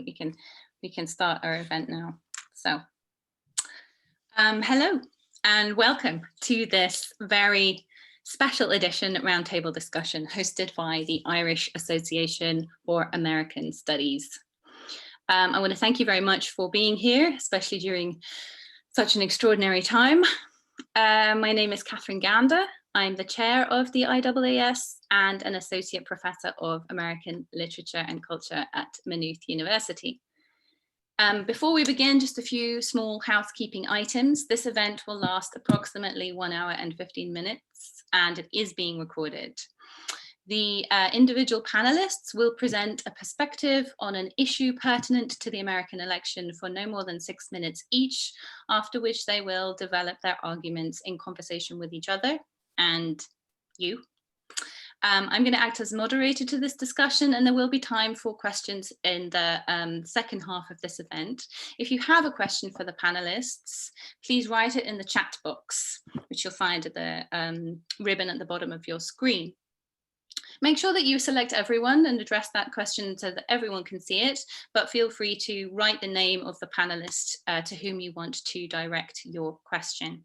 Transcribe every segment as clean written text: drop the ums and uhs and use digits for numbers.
think we can start our event now. So, hello and welcome to this very special edition roundtable discussion hosted by the Irish Association for American Studies. I want to thank you very much for being here, especially during such an extraordinary time. My name is Catherine Gander. I'm the chair of the IAAS and an associate professor of American literature and culture at Maynooth University. Before we begin, just a few small housekeeping items. This event will last approximately 1 hour and 15 minutes, and it is being recorded. The individual panelists will present a perspective on an issue pertinent to the American election for no more than 6 minutes each, after which they will develop their arguments in conversation with each other and you. I'm going to act as moderator to this discussion, and there will be time for questions in the second half of this event. If you have a question for the panelists, please write it in the chat box, which you'll find at the ribbon at the bottom of your screen. Make sure that you select everyone and address that question so that everyone can see it, but feel free to write the name of the panelist to whom you want to direct your question.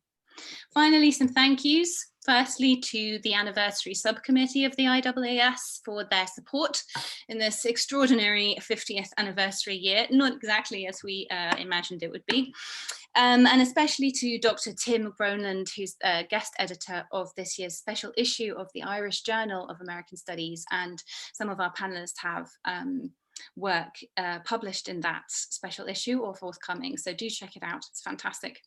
Finally, some thank yous. Firstly, to the anniversary subcommittee of the IAAS for their support in this extraordinary 50th anniversary year, not exactly as we imagined it would be. And especially to Dr. Tim Groenland, who's a guest editor of this year's special issue of the Irish Journal of American Studies, and some of our panelists have work published in that special issue or forthcoming, so do check it out, it's fantastic.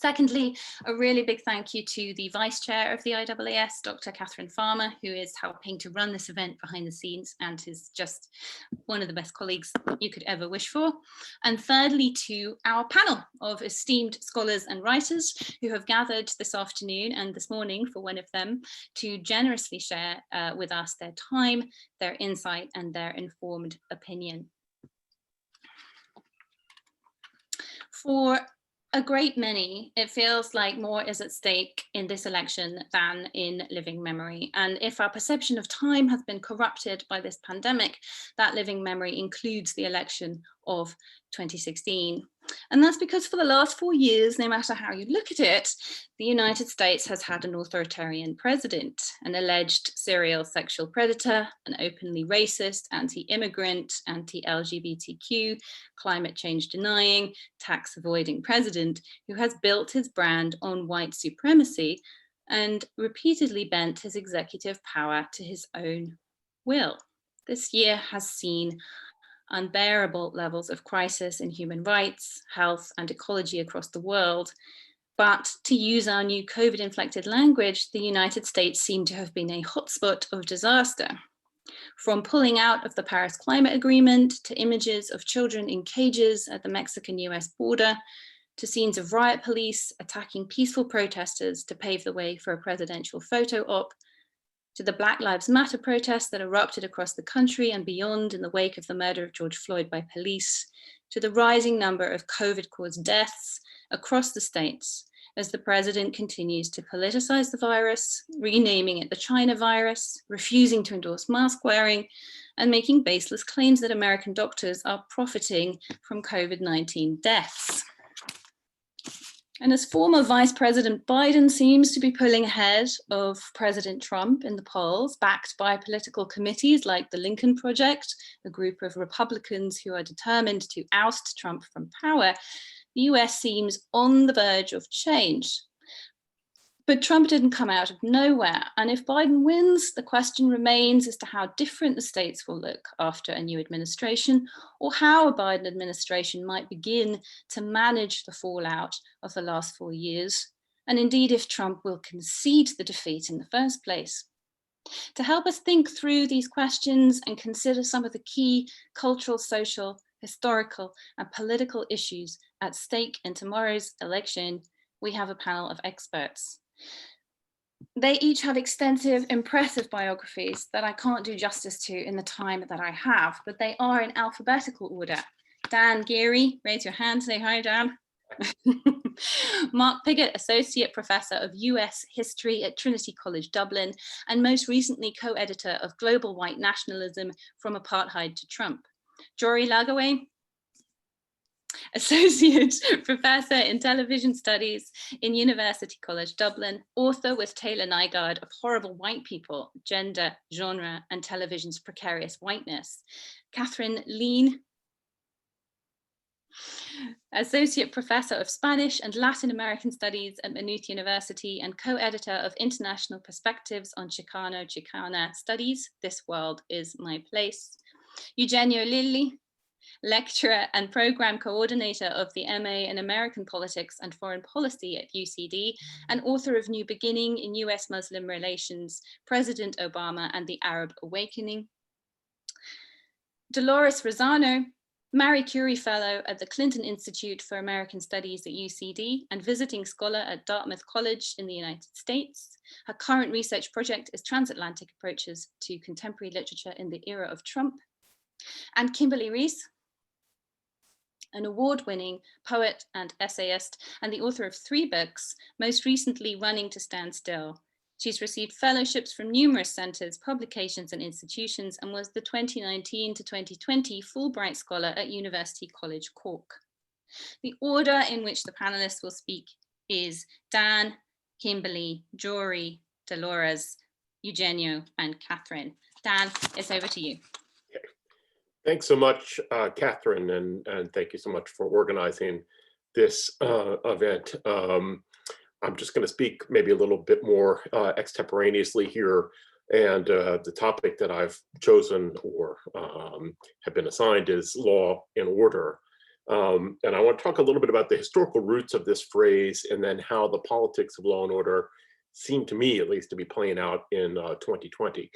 Secondly, a really big thank you to the Vice Chair of the IAAS, Dr. Catherine Farmer, who is helping to run this event behind the scenes and is just one of the best colleagues you could ever wish for. And thirdly, to our panel of esteemed scholars and writers who have gathered this afternoon and this morning for one of them to generously share with us their time, their insight, and their informed opinion. For a great many, it feels like more is at stake in this election than in living memory. And if our perception of time has been corrupted by this pandemic, that living memory includes the election of 2016. And that's because for the last 4 years, no matter how you look at it, the United States has had an authoritarian president, an alleged serial sexual predator, an openly racist, anti-immigrant, anti-LGBTQ, climate change denying, tax avoiding president who has built his brand on white supremacy and repeatedly bent his executive power to his own will. This year has seen unbearable levels of crisis in human rights, health, and ecology across the world. But to use our new COVID-inflected language, the United States seemed to have been a hotspot of disaster. From pulling out of the Paris Climate Agreement to images of children in cages at the Mexican-US border, to scenes of riot police attacking peaceful protesters to pave the way for a presidential photo op, to the Black Lives Matter protests that erupted across the country and beyond in the wake of the murder of George Floyd by police, to the rising number of COVID-caused deaths across the states as the president continues to politicize the virus, renaming it the China virus, refusing to endorse mask wearing, and making baseless claims that American doctors are profiting from COVID-19 deaths. And as former Vice President Biden seems to be pulling ahead of President Trump in the polls, backed by political committees like the Lincoln Project, a group of Republicans who are determined to oust Trump from power, the US seems on the verge of change. But Trump didn't come out of nowhere. And if Biden wins, the question remains as to how different the states will look after a new administration, or how a Biden administration might begin to manage the fallout of the last 4 years, and indeed if Trump will concede the defeat in the first place. To help us think through these questions and consider some of the key cultural, social, historical, and political issues at stake in tomorrow's election, we have a panel of experts. They each have extensive, impressive biographies that I can't do justice to in the time that I have, but they are in alphabetical order. Dan Geary, raise your hand, say hi, Dan. Mark Pigott, Associate Professor of US History at Trinity College, Dublin, and most recently co-editor of Global White Nationalism from Apartheid to Trump. Jorie Lagerwey, Associate Professor in Television Studies in University College Dublin, author with Taylor Nygaard of Horrible White People, Gender, Genre, and Television's Precarious Whiteness. Catherine Lean, Associate Professor of Spanish and Latin American Studies at Maynooth University and co-editor of International Perspectives on Chicano-Chicana Studies, This World is My Place. Eugenio Lilli, lecturer and program coordinator of the MA in American Politics and Foreign Policy at UCD, and author of New Beginning in US Muslim Relations, President Obama and the Arab Awakening. Dolores Rosano, Marie Curie Fellow at the Clinton Institute for American Studies at UCD and visiting scholar at Dartmouth College in the United States. Her current research project is Transatlantic Approaches to Contemporary Literature in the Era of Trump. And Kimberly Reese, an award-winning poet and essayist and the author of 3 books, most recently Running to Stand Still. She's received fellowships from numerous centers, publications, and institutions, and was the 2019 to 2020 Fulbright Scholar at University College Cork. The order in which the panelists will speak is Dan, Kimberly, Jorie, Dolores, Eugenio, and Catherine. Dan, it's over to you. Okay. Thanks so much, Catherine, and thank you so much for organizing this event. I'm just going to speak maybe a little bit more extemporaneously here, and the topic that I've chosen or have been assigned is law and order. And I want to talk a little bit about the historical roots of this phrase and then how the politics of law and order seem to me, at least, to be playing out in 2020.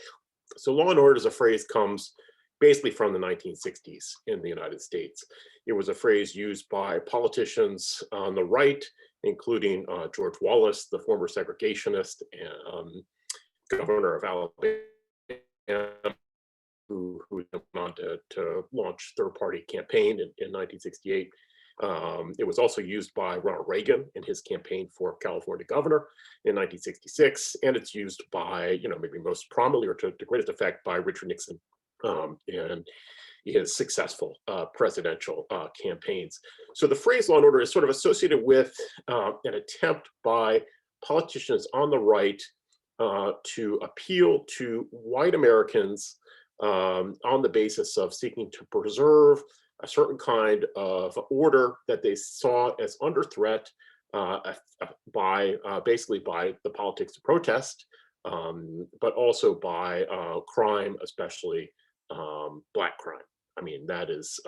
So law and order as a phrase comes basically from the 1960s in the United States. It was a phrase used by politicians on the right, including George Wallace, the former segregationist and governor of Alabama, who went on to launch third-party campaign in 1968. It was also used by Ronald Reagan in his campaign for California governor in 1966, and it's used by, maybe most prominently or to greatest effect by Richard Nixon and his successful presidential campaigns. So the phrase law and order is sort of associated with an attempt by politicians on the right to appeal to white Americans on the basis of seeking to preserve a certain kind of order that they saw as under threat by basically by the politics of protest, but also by crime, especially Black crime. I mean, that's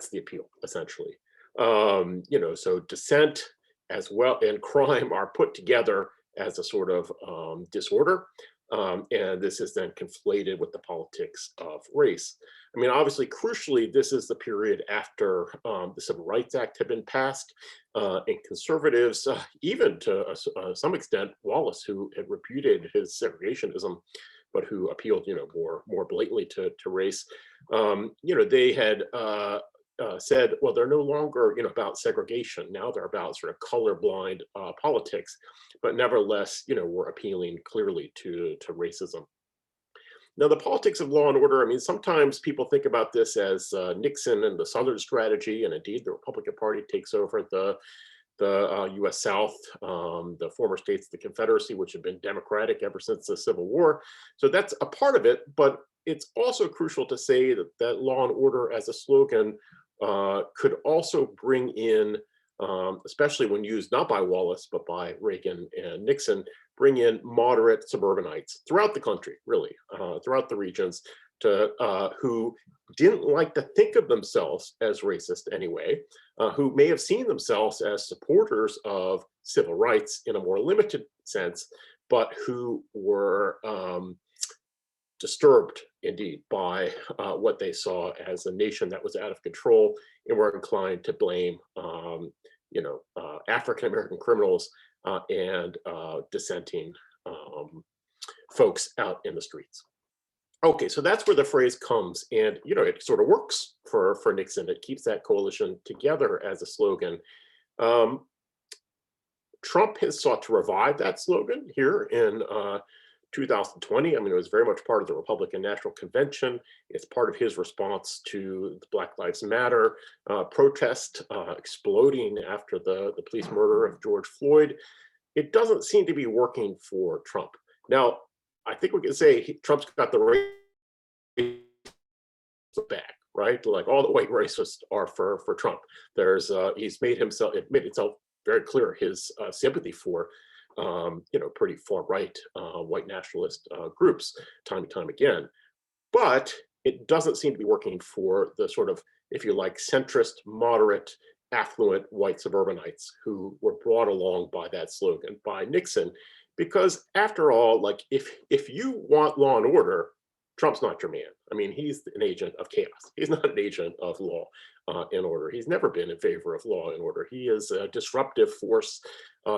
the appeal, essentially. So dissent as well and crime are put together as a sort of disorder. And this is then conflated with the politics of race. I mean, obviously, crucially, this is the period after the Civil Rights Act had been passed, and conservatives, even to some extent, Wallace, who had repudiated his segregationism, but who appealed, more blatantly to race, they had said, well, they're no longer, about segregation. Now they're about sort of colorblind politics, but nevertheless, we're appealing clearly to racism. Now, the politics of law and order, I mean, sometimes people think about this as Nixon and the Southern strategy, and indeed the Republican Party takes over the US South, the former states of the Confederacy, which have been Democratic ever since the Civil War. So that's a part of it, but it's also crucial to say that law and order as a slogan could also bring in, especially when used not by Wallace, but by Reagan and Nixon, bring in moderate suburbanites throughout the country, really, throughout the regions, who didn't like to think of themselves as racist anyway, who may have seen themselves as supporters of civil rights in a more limited sense, but who were disturbed indeed by what they saw as a nation that was out of control, and were inclined to blame African-American criminals and dissenting folks out in the streets. Okay, so that's where the phrase comes, and it sort of works for Nixon. It keeps that coalition together as a slogan. Trump has sought to revive that slogan here in 2020. I mean, it was very much part of the Republican National Convention. It's part of his response to the Black Lives Matter protest exploding after the police murder of George Floyd. It doesn't seem to be working for Trump. Now, I think we can say Trump's got the race back, right? Like all the white racists are for Trump. There's he's made itself very clear his sympathy for pretty far right white nationalist groups time and time again. But it doesn't seem to be working for the sort of, if you like, centrist, moderate, affluent white suburbanites who were brought along by that slogan by Nixon. Because after all, like if you want law and order, Trump's not your man. I mean, he's an agent of chaos. He's not an agent of law and order. He's never been in favor of law and order. He is a disruptive force,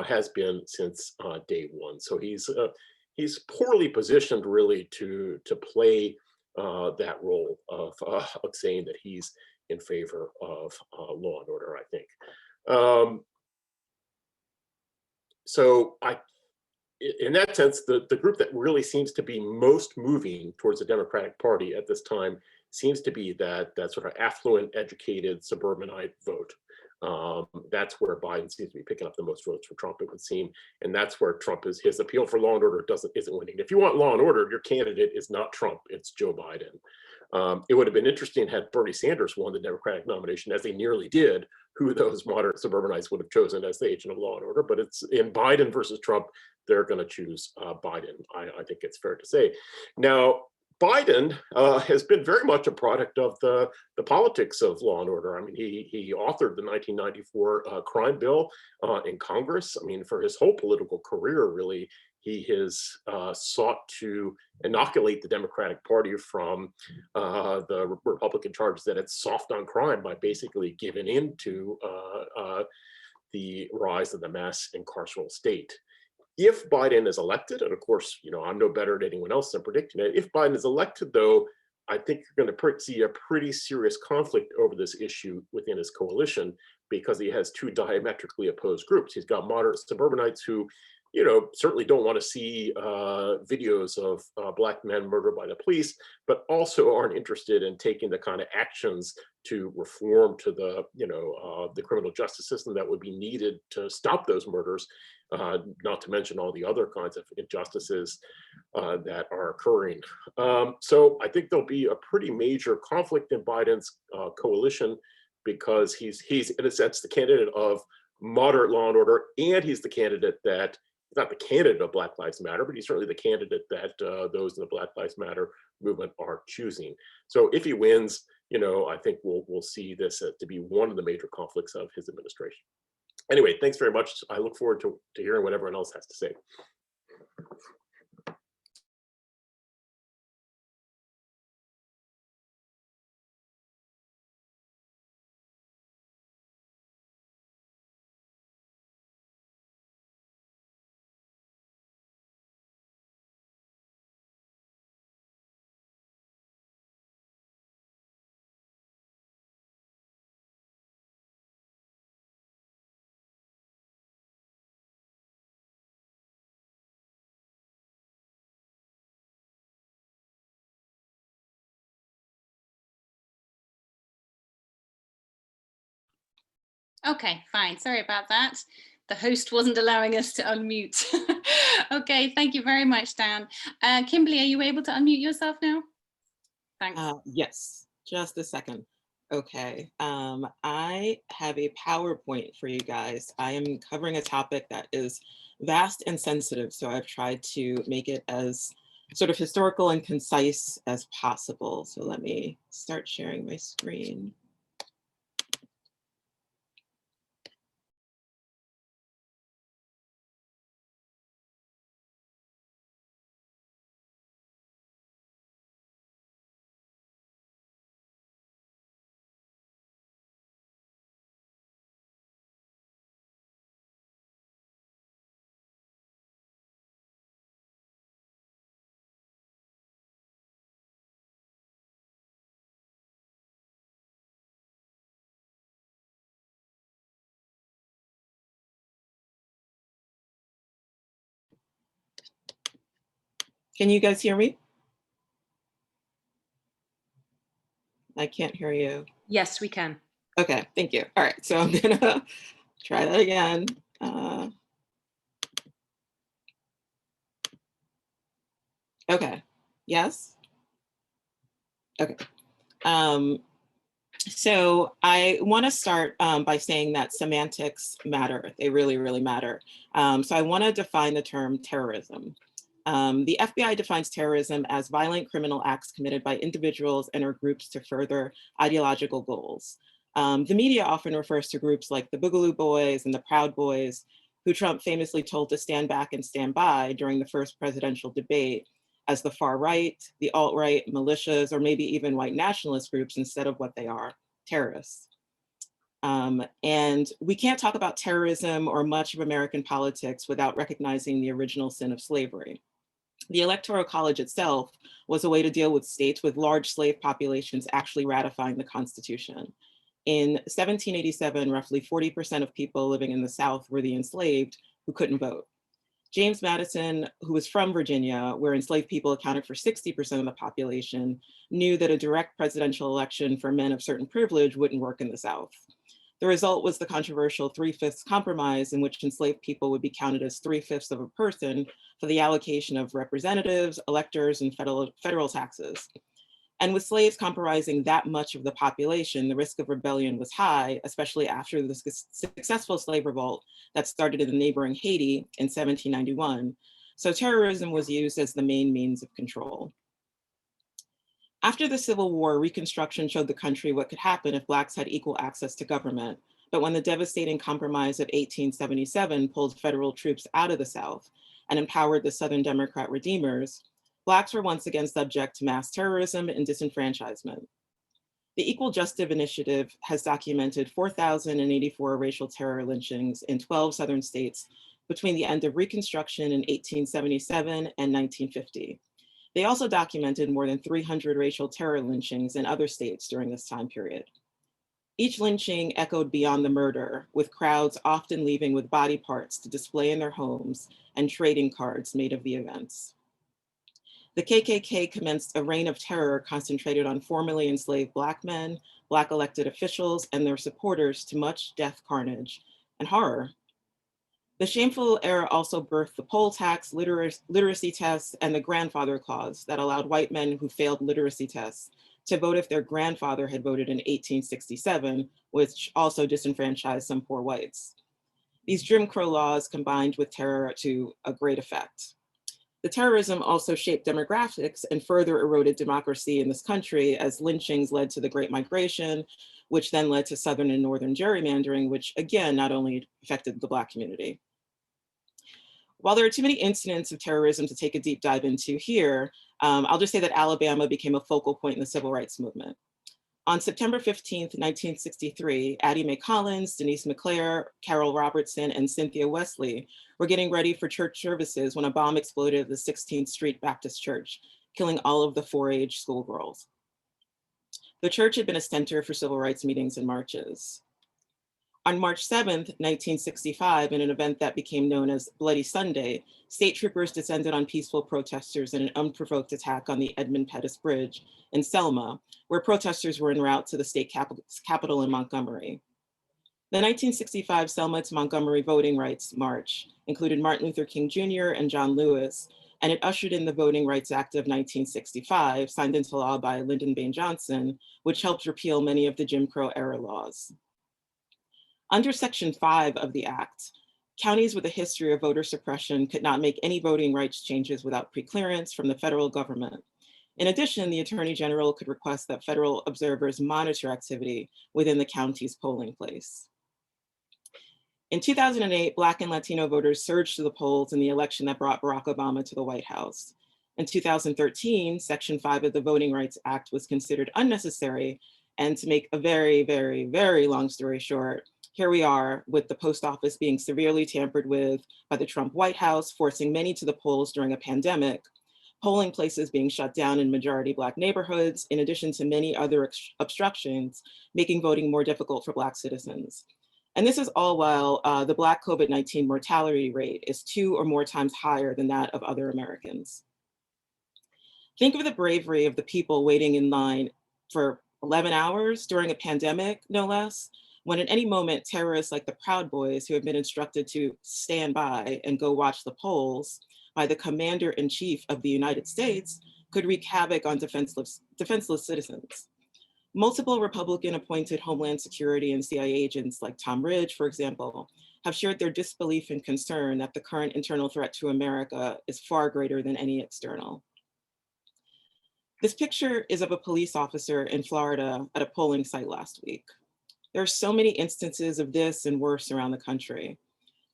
has been since day one. So he's poorly positioned, really, to play that role of saying that he's in favor of law and order, I think. So in that sense, the group that really seems to be most moving towards the Democratic Party at this time seems to be that sort of affluent, educated, suburbanite vote. That's where Biden seems to be picking up the most votes for Trump, it would seem, and that's where his appeal for law and order isn't winning. If you want law and order, your candidate is not Trump; it's Joe Biden. It would have been interesting had Bernie Sanders won the Democratic nomination, as he nearly did, who those moderate suburbanites would have chosen as the agent of law and order. But it's in Biden versus Trump, they're going to choose Biden. I think it's fair to say. Now, Biden has been very much a product of the politics of law and order. I mean, he authored the 1994 crime bill in Congress. I mean, for his whole political career, really, he has sought to inoculate the Democratic Party from the Republican charge that it's soft on crime by basically giving in to the rise of the mass incarceral state. If Biden is elected, and of course, I'm no better than anyone else in predicting it. If Biden is elected, though, I think you're going to see a pretty serious conflict over this issue within his coalition, because he has two diametrically opposed groups. He's got moderate suburbanites who, certainly don't want to see videos of Black men murdered by the police, but also aren't interested in taking the kind of actions to reform to the criminal justice system that would be needed to stop those murders, not to mention all the other kinds of injustices that are occurring. So I think there'll be a pretty major conflict in Biden's coalition, because he's in a sense the candidate of moderate law and order, and he's the candidate that, not the candidate of Black Lives Matter, but he's certainly the candidate that those in the Black Lives Matter movement are choosing. So if he wins, I think we'll see this to be one of the major conflicts of his administration. Anyway, thanks very much. I look forward to hearing what everyone else has to say. Okay, fine. Sorry about that. The host wasn't allowing us to unmute. Okay, thank you very much, Dan. Kimberly, are you able to unmute yourself now? Thanks. Yes, just a second. Okay, I have a PowerPoint for you guys. I am covering a topic that is vast and sensitive, so I've tried to make it as sort of historical and concise as possible. So let me start sharing my screen. Can you guys hear me? I can't hear you. Yes, we can. Okay, thank you. All right, so I'm gonna try that again. Okay, yes? Okay. So I want to start by saying that semantics matter. They really, really matter. So I want to define the term terrorism. The FBI defines terrorism as violent criminal acts committed by individuals and or groups to further ideological goals. The media often refers to groups like the Boogaloo Boys and the Proud Boys, who Trump famously told to stand back and stand by during the first presidential debate, as the far right, the alt-right, militias, or maybe even white nationalist groups instead of what they are, terrorists. And we can't talk about terrorism or much of American politics without recognizing the original sin of slavery. The Electoral College itself was a way to deal with states with large slave populations actually ratifying the Constitution. In 1787, roughly 40% of people living in the South were the enslaved who couldn't vote. James Madison, who was from Virginia, where enslaved people accounted for 60% of the population, knew that a direct presidential election for men of certain privilege wouldn't work in the South. The result was the controversial 3/5 compromise, in which enslaved people would be counted as 3/5 of a person for the allocation of representatives, electors, and federal taxes. And with slaves comprising that much of the population, the risk of rebellion was high, especially after the successful slave revolt that started in the neighboring Haiti in 1791. So terrorism was used as the main means of control. After the Civil War, Reconstruction showed the country what could happen if Blacks had equal access to government. But when the devastating compromise of 1877 pulled federal troops out of the South and empowered the Southern Democrat Redeemers, Blacks were once again subject to mass terrorism and disenfranchisement. The Equal Justice Initiative has documented 4,084 racial terror lynchings in 12 Southern states between the end of Reconstruction in 1877 and 1950. They also documented more than 300 racial terror lynchings in other states during this time period. Each lynching echoed beyond the murder, with crowds often leaving with body parts to display in their homes and trading cards made of the events. The KKK commenced a reign of terror concentrated on formerly enslaved Black men, Black elected officials, and their supporters to much death, carnage, and horror. The shameful era also birthed the poll tax, literacy tests, and the grandfather clause that allowed white men who failed literacy tests to vote if their grandfather had voted in 1867, which also disenfranchised some poor whites. These Jim Crow laws combined with terror to a great effect. The terrorism also shaped demographics and further eroded democracy in this country, as lynchings led to the Great Migration, which then led to Southern and Northern gerrymandering, which again, not only affected the Black community. While there are too many incidents of terrorism to take a deep dive into here, I'll just say that Alabama became a focal point in the civil rights movement. On September 15th, 1963, Addie Mae Collins, Denise McClare, Carol Robertson, and Cynthia Wesley were getting ready for church services when a bomb exploded at the 16th Street Baptist Church, killing all of the 4-age schoolgirls. The church had been a center for civil rights meetings and marches. On March 7th, 1965, in an event that became known as Bloody Sunday, state troopers descended on peaceful protesters in an unprovoked attack on the Edmund Pettus Bridge in Selma, where protesters were en route to the state capital in Montgomery. The 1965 Selma to Montgomery Voting Rights March included Martin Luther King Jr. and John Lewis, and it ushered in the Voting Rights Act of 1965, signed into law by Lyndon Baines Johnson, which helped repeal many of the Jim Crow era laws. Under Section 5 of the Act, counties with a history of voter suppression could not make any voting rights changes without preclearance from the federal government. In addition, the Attorney General could request that federal observers monitor activity within the county's polling place. In 2008, Black and Latino voters surged to the polls in the election that brought Barack Obama to the White House. In 2013, Section 5 of the Voting Rights Act was considered unnecessary, and to make a very, very, very long story short, here we are with the post office being severely tampered with by the Trump White House, forcing many to the polls during a pandemic, polling places being shut down in majority Black neighborhoods, in addition to many other obstructions, making voting more difficult for Black citizens. And this is all while the Black COVID-19 mortality rate is 2 or more times higher than that of other Americans. Think of the bravery of the people waiting in line for 11 hours during a pandemic, no less, when at any moment terrorists like the Proud Boys, who have been instructed to stand by and go watch the polls by the Commander-in-Chief of the United States, could wreak havoc on defenseless citizens. Multiple Republican appointed Homeland Security and CIA agents like Tom Ridge, for example, have shared their disbelief and concern that the current internal threat to America is far greater than any external. This picture is of a police officer in Florida at a polling site last week. There are so many instances of this and worse around the country.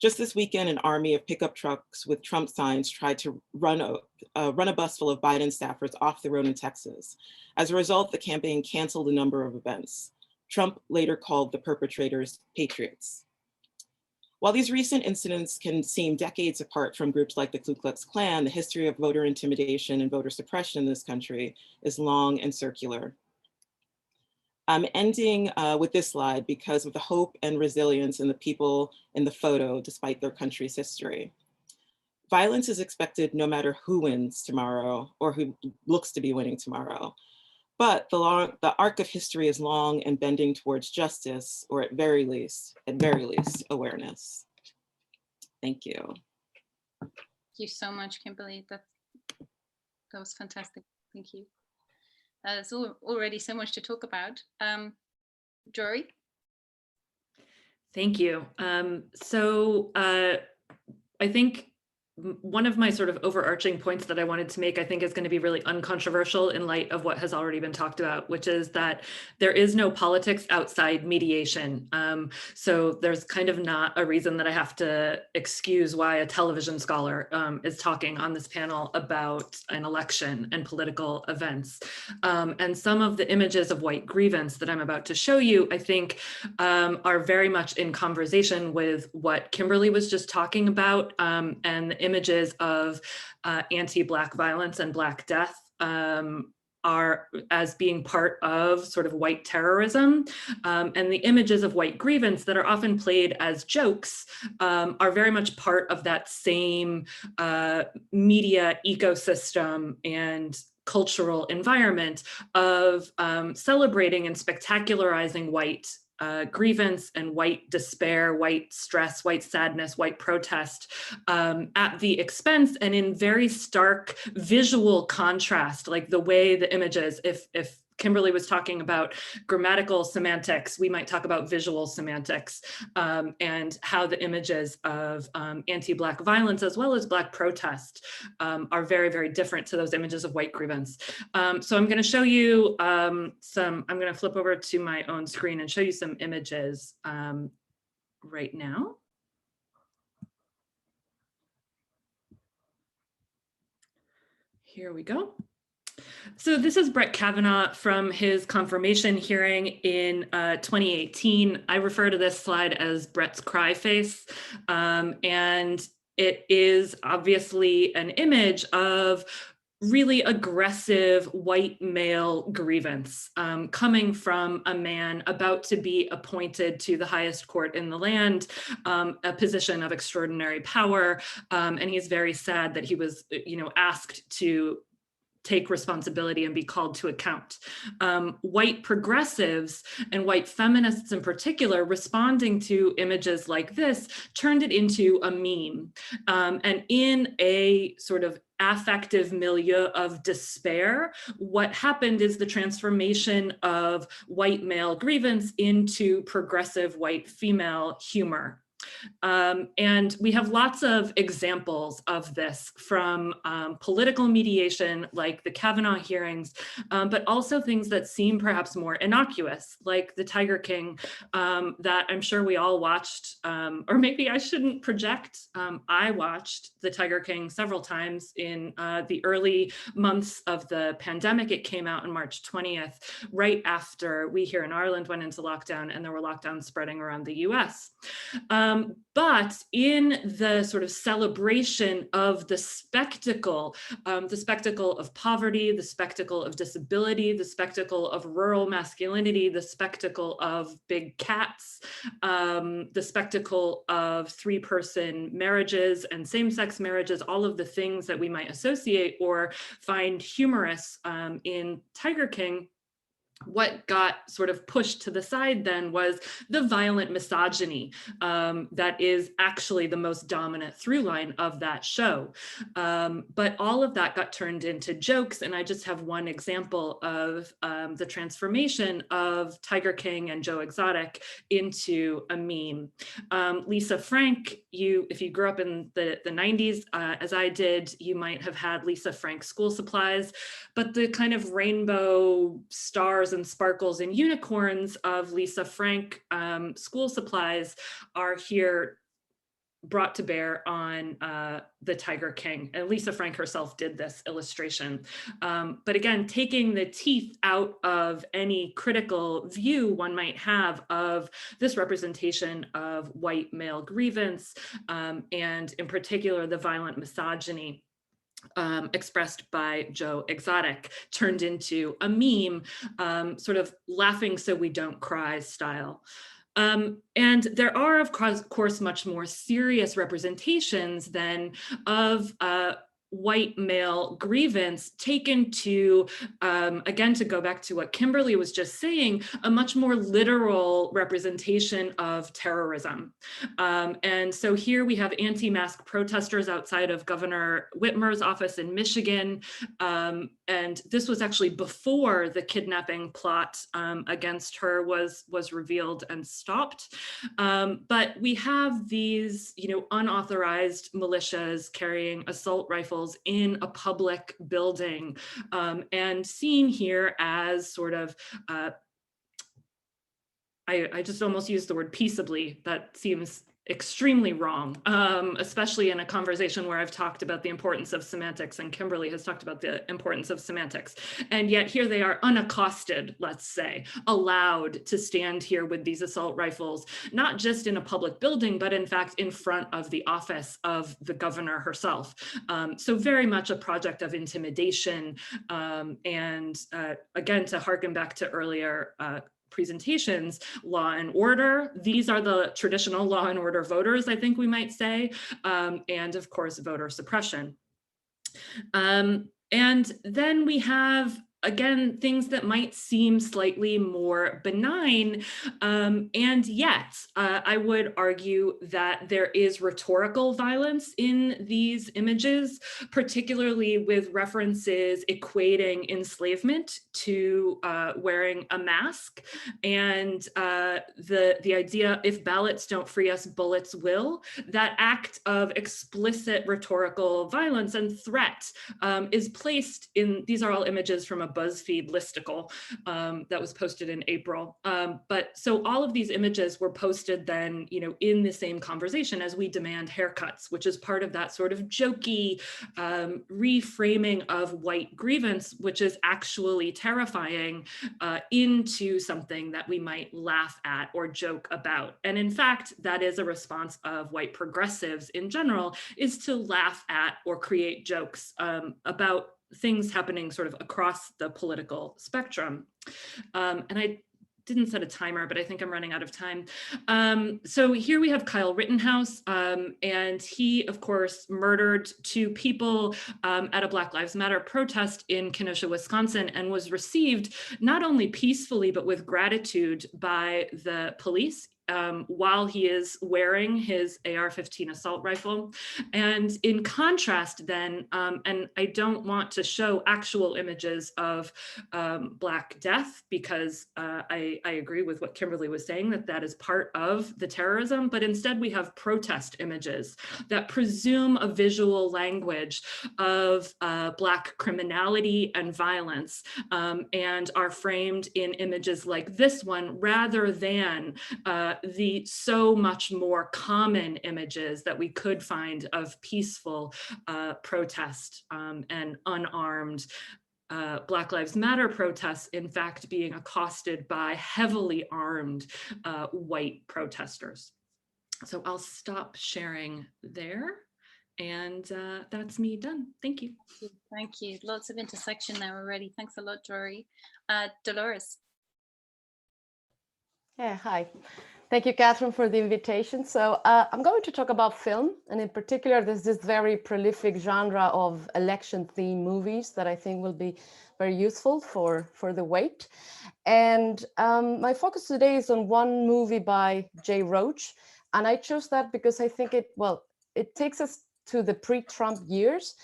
Just this weekend, an army of pickup trucks with Trump signs tried to run a bus full of Biden staffers off the road in Texas. As a result, the campaign canceled a number of events. Trump later called the perpetrators patriots. While these recent incidents can seem decades apart from groups like the Ku Klux Klan, the history of voter intimidation and voter suppression in this country is long and circular. I'm ending with this slide because of the hope and resilience in the people in the photo, despite their country's history. Violence is expected no matter who wins tomorrow or who looks to be winning tomorrow. But the arc of history is long and bending towards justice, or at very least, awareness. Thank you. Thank you so much, Kimberly. That was fantastic. Thank you. There's already so much to talk about. Jorie? Thank you. I think one of my sort of overarching points that I wanted to make, I think, is going to be really uncontroversial in light of what has already been talked about, which is that there is no politics outside mediation. So there's kind of not a reason that I have to excuse why a television scholar is talking on this panel about an election and political events. And some of the images of white grievance that I'm about to show you, I think, are very much in conversation with what Kimberly was just talking about, and the images of anti-Black violence and Black death are as being part of sort of white terrorism. And the images of white grievance that are often played as jokes are very much part of that same media ecosystem and cultural environment of celebrating and spectacularizing white grievance and white despair, white stress, white sadness, white protest at the expense and in very stark visual contrast, like the way the images, if Kimberly was talking about grammatical semantics, we might talk about visual semantics, and how the images of anti-Black violence as well as Black protest are very, very different to those images of white grievance. So I'm going to show you I'm going to flip over to my own screen and show you some images right now. Here we go. So this is Brett Kavanaugh from his confirmation hearing in 2018. I refer to this slide as Brett's cry face. And it is obviously an image of really aggressive white male grievance coming from a man about to be appointed to the highest court in the land, a position of extraordinary power. And he's very sad that he was, asked to take responsibility and be called to account. White progressives and white feminists in particular, responding to images like this, turned it into a meme. And in a sort of affective milieu of despair, what happened is the transformation of white male grievance into progressive white female humor. And we have lots of examples of this from political mediation, like the Kavanaugh hearings, but also things that seem perhaps more innocuous, like the Tiger King that I'm sure we all watched, or maybe I shouldn't project. I watched the Tiger King several times in the early months of the pandemic. It came out on March 20th, right after we here in Ireland went into lockdown and there were lockdowns spreading around the US. But in the sort of celebration of the spectacle of poverty, the spectacle of disability, the spectacle of rural masculinity, the spectacle of big cats, the spectacle of three-person marriages and same-sex marriages, all of the things that we might associate or find humorous in Tiger King, what got sort of pushed to the side then was the violent misogyny that is actually the most dominant through line of that show. But all of that got turned into jokes. And I just have one example of the transformation of Tiger King and Joe Exotic into a meme. Lisa Frank, if you grew up in the 90s, as I did, you might have had Lisa Frank school supplies, but the kind of rainbow stars and sparkles and unicorns of Lisa Frank school supplies are here brought to bear on the Tiger King. And Lisa Frank herself did this illustration. But again, taking the teeth out of any critical view one might have of this representation of white male grievance, and in particular, the violent misogyny expressed by Joe Exotic, turned into a meme, sort of laughing so we don't cry style. And there are, of course, much more serious representations then of white male grievance taken to, again, to go back to what Kimberly was just saying, a much more literal representation of terrorism. And so here we have anti-mask protesters outside of Governor Whitmer's office in Michigan. And this was actually before the kidnapping plot against her was revealed and stopped. But we have these, unauthorized militias carrying assault rifles in a public building, and seen here as sort of, I just almost used the word peaceably. That seems extremely wrong, especially in a conversation where I've talked about the importance of semantics and Kimberly has talked about the importance of semantics. And yet here they are unaccosted, let's say, allowed to stand here with these assault rifles, not just in a public building, but in fact in front of the office of the governor herself. So very much a project of intimidation. And again, to harken back to earlier presentations, law and order. These are the traditional law and order voters, I think we might say, and of course, voter suppression. And then we have, again, things that might seem slightly more benign, and yet I would argue that there is rhetorical violence in these images, particularly with references equating enslavement to wearing a mask, and the idea, if ballots don't free us, bullets will. That act of explicit rhetorical violence and threat is placed in, these are all images from a BuzzFeed listicle that was posted in April. But so all of these images were posted then, in the same conversation as we demand haircuts, which is part of that sort of jokey reframing of white grievance, which is actually terrifying, into something that we might laugh at or joke about. And in fact, that is a response of white progressives in general, is to laugh at or create jokes about things happening sort of across the political spectrum. And I didn't set a timer, but I think I'm running out of time. So here we have Kyle Rittenhouse, and he, of course, murdered 2 people at a Black Lives Matter protest in Kenosha, Wisconsin, and was received not only peacefully, but with gratitude by the police while he is wearing his AR-15 assault rifle. And in contrast then, and I don't want to show actual images of Black death, because I agree with what Kimberly was saying, that is part of the terrorism, but instead we have protest images that presume a visual language of Black criminality and violence, and are framed in images like this one, rather than the so much more common images that we could find of peaceful protest and unarmed Black Lives Matter protests, in fact, being accosted by heavily armed white protesters. So I'll stop sharing there. And that's me done. Thank you. Thank you. Lots of intersection there already. Thanks a lot, Jorie. Dolores. Yeah, hi. Thank you, Catherine, for the invitation. So I'm going to talk about film, and in particular, there's this very prolific genre of election-themed movies that I think will be very useful for the wait. And my focus today is on one movie by Jay Roach, and I chose that because I think it takes us to the pre-Trump years,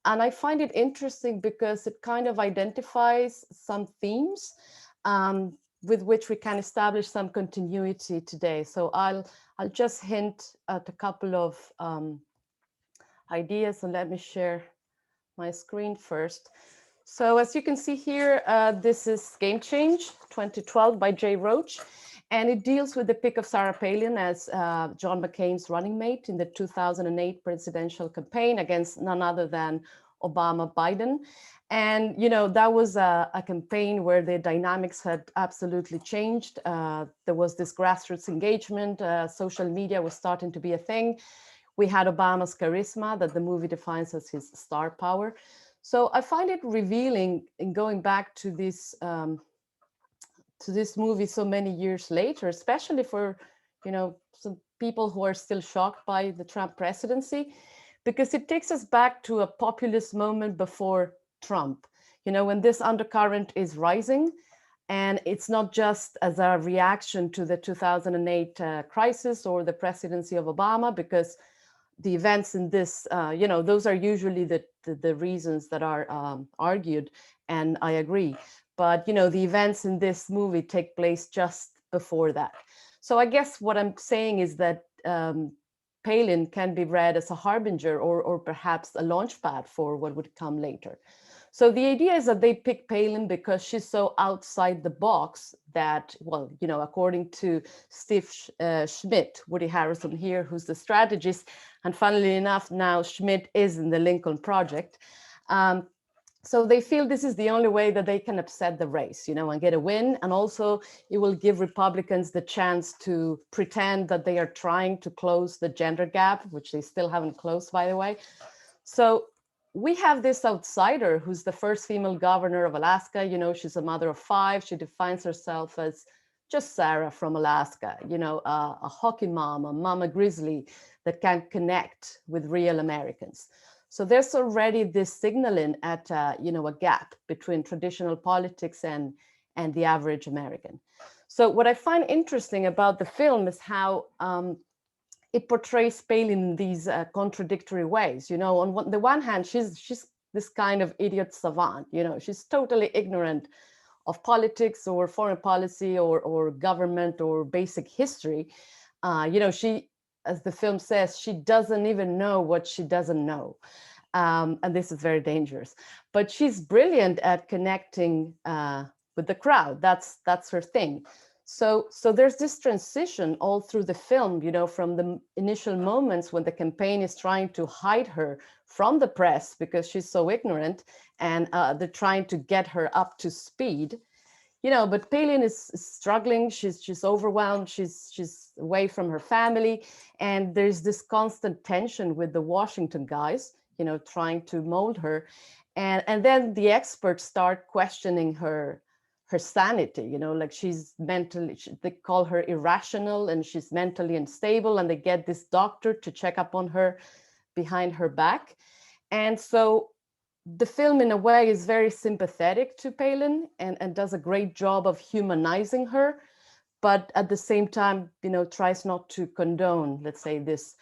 and I find it interesting because it kind of identifies some themes with which we can establish some continuity today. So I'll just hint at a couple of ideas, and let me share my screen first. So as you can see here, this is Game Change 2012 by Jay Roach, and it deals with the pick of Sarah Palin as John McCain's running mate in the 2008 presidential campaign against none other than Obama Biden. And, you know, that was a campaign where the dynamics had absolutely changed. There was this grassroots engagement. Social media was starting to be a thing. We had Obama's charisma that the movie defines as his star power. So I find it revealing in going back to this movie so many years later, especially for, you know, some people who are still shocked by the Trump presidency, because it takes us back to a populist moment before Trump, you know, when this undercurrent is rising. And it's not just as a reaction to the 2008 crisis or the presidency of Obama, because the events in this, you know, those are usually the reasons that are argued, and I agree. But, you know, the events in this movie take place just before that. So I guess what I'm saying is that Palin can be read as a harbinger or perhaps a launchpad for what would come later. So the idea is that they pick Palin because she's so outside the box that, well, you know, according to Steve Schmidt, Woody Harrelson here, who's the strategist, and funnily enough, now Schmidt is in the Lincoln Project. So they feel this is the only way that they can upset the race, you know, and get a win. And also it will give Republicans the chance to pretend that they are trying to close the gender gap, which they still haven't closed, by the way. So we have this outsider who's the first female governor of Alaska. You know, she's a mother of 5. She defines herself as just Sarah from Alaska, you know, a hockey mom, a mama grizzly that can connect with real Americans. So there's already this signaling at, you know, a gap between traditional politics and the average American. So what I find interesting about the film is how it portrays Palin in these contradictory ways. You know, on the one hand, she's this kind of idiot savant. You know, she's totally ignorant of politics or foreign policy or government or basic history. You know, she, as the film says, she doesn't even know what she doesn't know. And this is very dangerous. But she's brilliant at connecting with the crowd. That's her thing. So there's this transition all through the film, you know, from the initial moments when the campaign is trying to hide her from the press because she's so ignorant, and they're trying to get her up to speed. You know, but Palin is struggling. She's overwhelmed. She's away from her family, and there's this constant tension with the Washington guys, you know, trying to mold her, and then the experts start questioning her sanity. You know, like she's mentally, they call her irrational, and she's mentally unstable, and they get this doctor to check up on her behind her back, and so the film, in a way, is very sympathetic to Palin and does a great job of humanizing her, but at the same time, you know, tries not to condone, let's say, this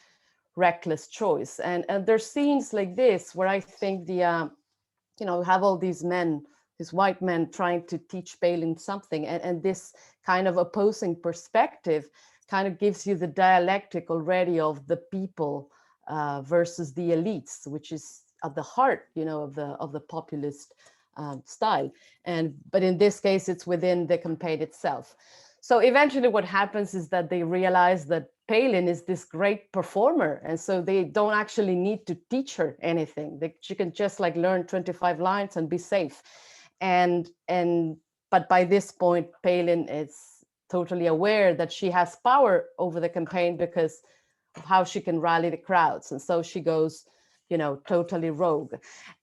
reckless choice. And there's scenes like this where I think the, you know, have all these men, these white men trying to teach Palin something, and this kind of opposing perspective kind of gives you the dialectic already of the people versus the elites, which is at the heart, you know, of the populist style. But in this case, it's within the campaign itself. So eventually what happens is that they realize that Palin is this great performer, and so they don't actually need to teach her anything. She can just like learn 25 lines and be safe. But by this point, Palin is totally aware that she has power over the campaign because how she can rally the crowds. And so she goes, you know, totally rogue.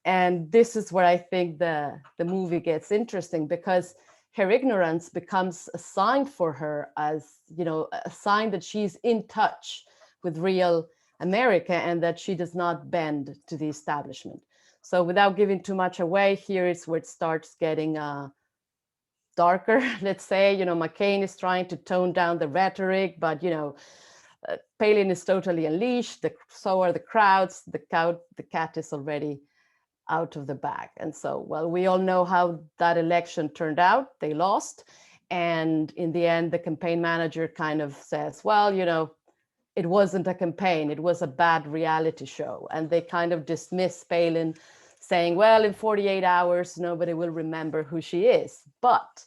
And this is where I think the movie gets interesting, because her ignorance becomes a sign for her, as, you know, a sign that she's in touch with real America and that she does not bend to the establishment. So without giving too much away, here is where it starts getting darker, let's say. You know, McCain is trying to tone down the rhetoric, but, you know, Palin is totally unleashed, so are the crowds. The cat is already out of the bag. And so, well, we all know how that election turned out. They lost. And in the end, the campaign manager kind of says, well, you know, it wasn't a campaign, it was a bad reality show. And they kind of dismiss Palin, saying, well, in 48 hours, nobody will remember who she is. But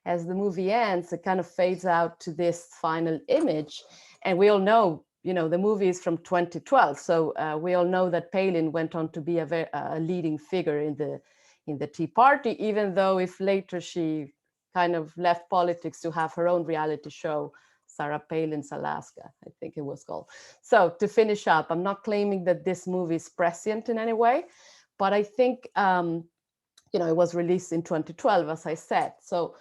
as the movie ends, it kind of fades out to this final image. And we all know, you know, the movie is from 2012. So we all know that Palin went on to be a leading figure in the Tea Party, even though if later she kind of left politics to have her own reality show, Sarah Palin's Alaska, I think it was called. So to finish up, I'm not claiming that this movie is prescient in any way, but I think, you know, it was released in 2012, as I said. So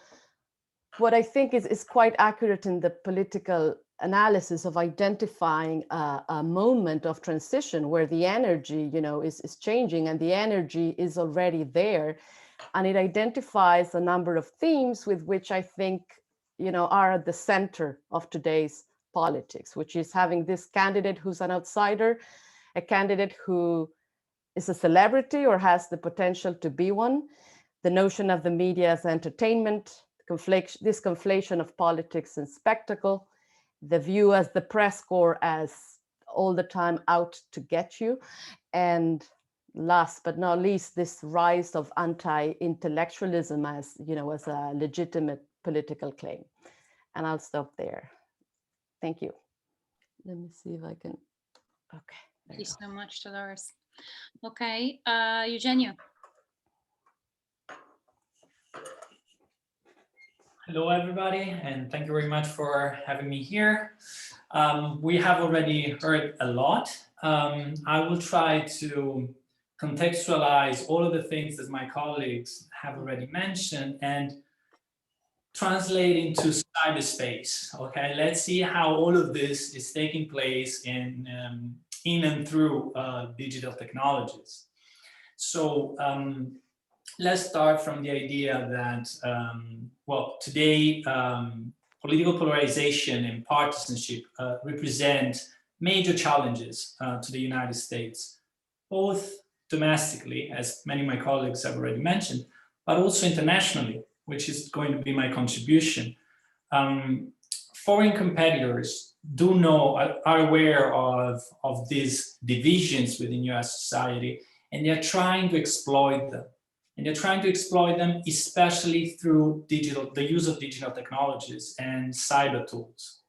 what I think is quite accurate in the political analysis of identifying a moment of transition where the energy, you know, is changing, and the energy is already there. And it identifies a number of themes with which I think, you know, are at the center of today's politics, which is having this candidate who's an outsider, a candidate who is a celebrity or has the potential to be one, the notion of the media as entertainment, this conflation of politics and spectacle, the view as the press corps as all the time out to get you, and last but not least, this rise of anti-intellectualism as, you know, as a legitimate political claim. And I'll stop there. Thank you. Let me see if I can, okay. Thank you so much, Dolores. Okay, Eugenio. Hello, everybody, and thank you very much for having me here. We have already heard a lot. I will try to contextualize all of the things that my colleagues have already mentioned and translate into cyberspace. Okay, let's see how all of this is taking place in and through digital technologies. So let's start from the idea that, well, today political polarization and partisanship represent major challenges to the United States, both domestically, as many of my colleagues have already mentioned, but also internationally, which is going to be my contribution. Foreign competitors are aware of these divisions within US society, and they're trying to exploit them. And they're trying to exploit them, especially through the use of digital technologies and cyber tools.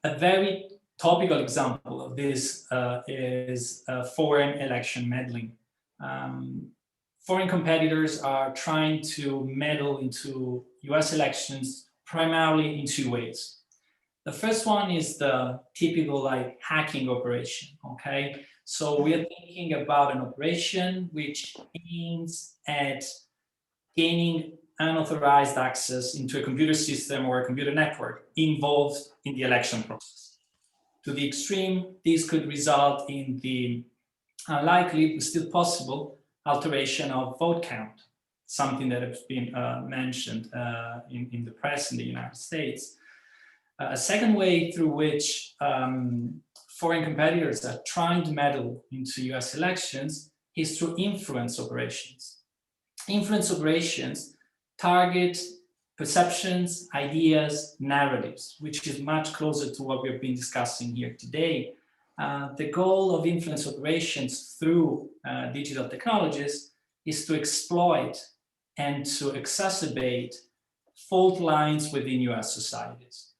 A very topical example of this is foreign election meddling. Foreign competitors are trying to meddle into US elections primarily in two ways. The first one is the typical like hacking operation, okay? So we are thinking about an operation which aims at gaining unauthorized access into a computer system or a computer network involved in the election process. To the extreme, this could result in the unlikely, but still possible, alteration of vote count, something that has been mentioned in the press in the United States. A second way through which foreign competitors are trying to meddle into US elections is through influence operations. Influence operations target perceptions, ideas, narratives, which is much closer to what we've been discussing here today. The goal of influence operations through digital technologies is to exploit and to exacerbate fault lines within US societies.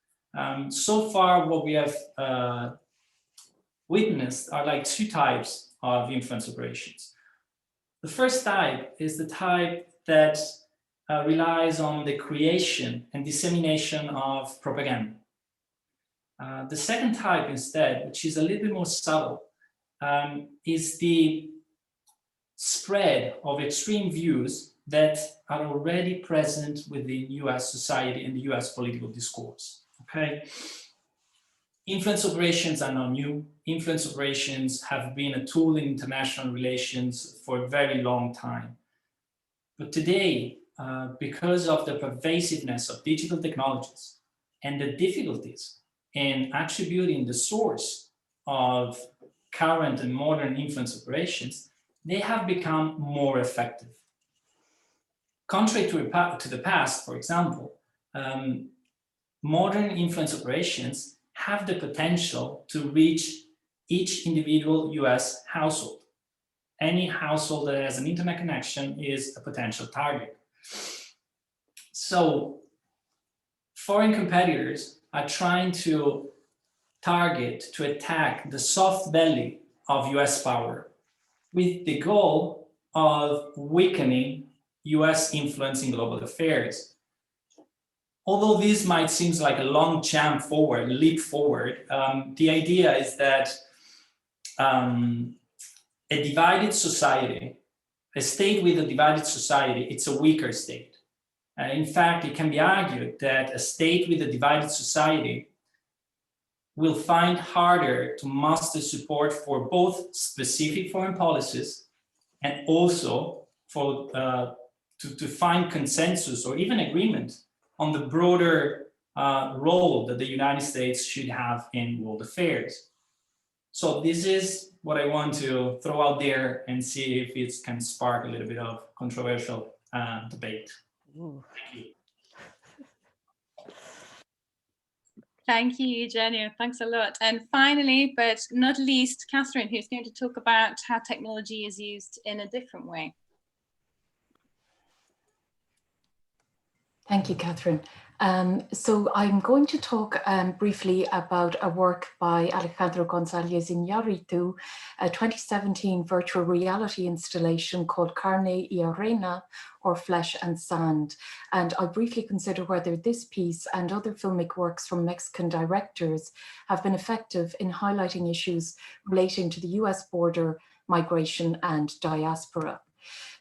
So far, what we have witnessed are like two types of influence operations. The first type is the type that relies on the creation and dissemination of propaganda. The second type instead, which is a little bit more subtle, is the spread of extreme views that are already present within US society and the US political discourse, okay? Influence operations are not new. Influence operations have been a tool in international relations for a very long time. But today, because of the pervasiveness of digital technologies and the difficulties in attributing the source of current and modern influence operations, they have become more effective. Contrary to the past, for example, modern influence operations have the potential to reach each individual US household. Any household that has an internet connection is a potential target. So foreign competitors are trying to target, to attack the soft belly of US power with the goal of weakening US influence in global affairs. Although this might seem like a long jump forward, leap forward, the idea is that a divided society, a state with a divided society, it's a weaker state. In fact, it can be argued that a state with a divided society will find harder to muster support for both specific foreign policies and also for to find consensus or even agreement on the broader role that the United States should have in world affairs. So this is what I want to throw out there and see if it can spark a little bit of controversial debate. Ooh. Thank you. Thank you, Eugenio. Thanks a lot. And finally, but not least, Catherine, who's going to talk about how technology is used in a different way. Thank you, Catherine. So I'm going to talk briefly about a work by Alejandro González Iñárritu, a 2017 virtual reality installation called Carne y Arena, or Flesh and Sand. And I'll briefly consider whether this piece and other filmic works from Mexican directors have been effective in highlighting issues relating to the US border, migration, and diaspora.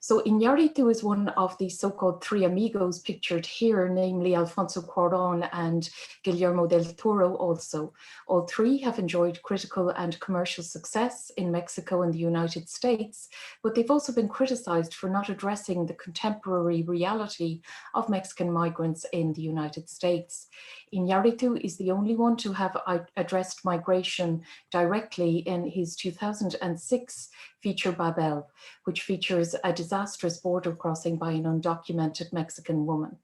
So Iñárritu is one of the so-called three amigos pictured here, namely Alfonso Cuarón and Guillermo del Toro also. All three have enjoyed critical and commercial success in Mexico and the United States, but they've also been criticized for not addressing the contemporary reality of Mexican migrants in the United States. Iñárritu is the only one to have addressed migration directly in his 2006 feature Babel, which features a disastrous border crossing by an undocumented Mexican woman.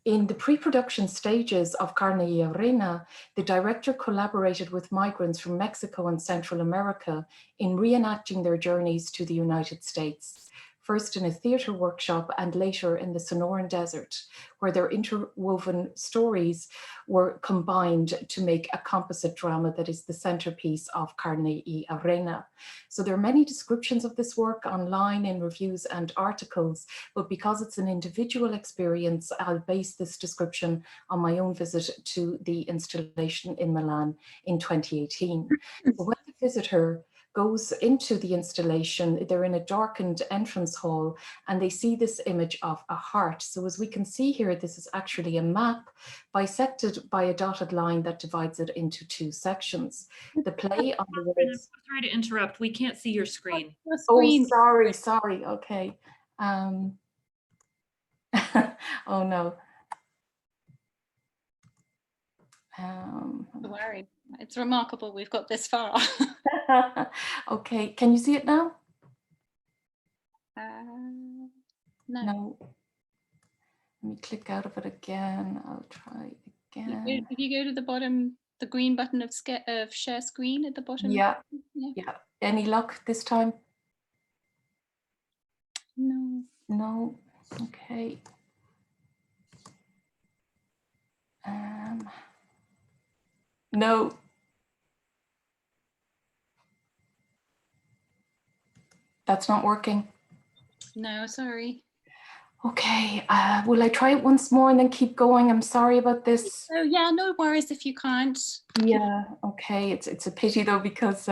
In the pre-production stages of Carne y Arena, the director collaborated with migrants from Mexico and Central America in reenacting their journeys to the United States, first in a theater workshop and later in the Sonoran Desert, where their interwoven stories were combined to make a composite drama that is the centerpiece of Carne y Arena. So there are many descriptions of this work online in reviews and articles, but because it's an individual experience, I'll base this description on my own visit to the installation in Milan in 2018. So when the visitor goes into the installation, they're in a darkened entrance hall and they see this image of a heart. So as we can see here, this is actually a map bisected by a dotted line that divides it into two sections. The play on the words. I'm sorry to interrupt. We can't see your screen. Oh, sorry. Okay. Oh no. Don't worry. It's remarkable we've got this far. Okay, can you see it now? No. Let me click out of it again. I'll try again. If you go to the bottom, the green button of share screen at the bottom. Yeah. Any luck this time? No. Okay. No. That's not working. No, sorry. Okay, will I try it once more and then keep going? I'm sorry about this. So yeah, no worries if you can't. Yeah, okay. It's a pity though, because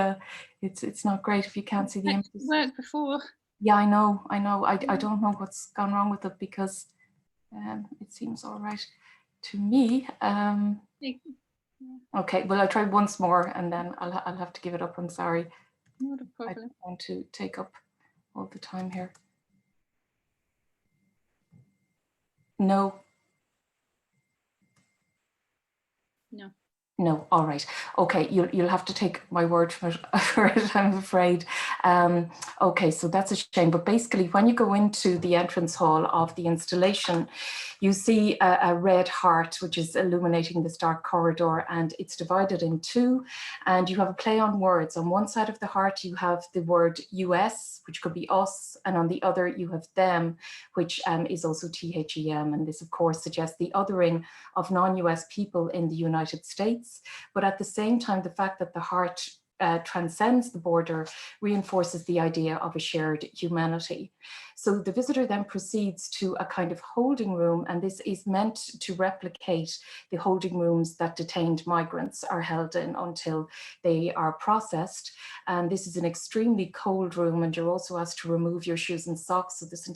it's not great if you can't see the It images. worked before. Yeah, I know. I don't know what's gone wrong with it, because it seems all right to me. Okay, well, I'll try once more and then I'll have to give it up. I'm sorry. Not a I problem. don't want to take up all the time here. No. No. No, all right. Okay, you'll have to take my word for it, I'm afraid. Okay, so that's a shame. But basically, when you go into the entrance hall of the installation, you see a red heart, which is illuminating this dark corridor, and it's divided in two. And you have a play on words. On one side of the heart, you have the word US, which could be us, and on the other, you have them, which is also THEM. And this, of course, suggests the othering of non-US people in the United States. But at the same time, the fact that the heart transcends the border reinforces the idea of a shared humanity. So the visitor then proceeds to a kind of holding room, and this is meant to replicate the holding rooms that detained migrants are held in until they are processed. And this is an extremely cold room, and you're also asked to remove your shoes and socks, so this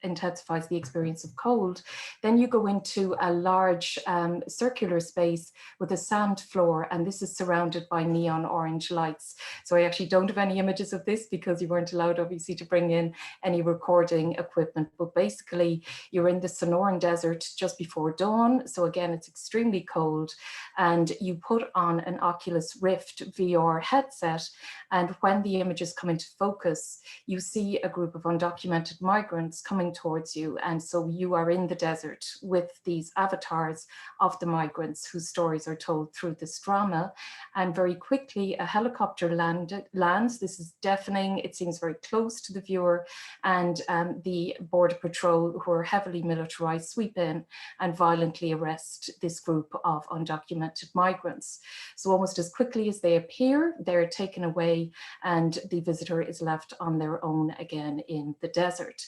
intensifies the experience of cold. Then you go into a large circular space with a sand floor, and this is surrounded by neon orange lights. So I actually don't have any images of this because you weren't allowed, obviously, to bring in any recording equipment. But basically, you're in the Sonoran Desert just before dawn. So again, it's extremely cold, and you put on an Oculus Rift VR headset, and when the images come into focus, you see a group of undocumented migrants coming towards you. And so you are in the desert with these avatars of the migrants whose stories are told through this drama. And very quickly, a helicopter lands. This is deafening. It seems very close to the viewer. And the Border Patrol, who are heavily militarized, sweep in and violently arrest this group of undocumented migrants. So almost as quickly as they appear, they're taken away, and the visitor is left on their own again in the desert.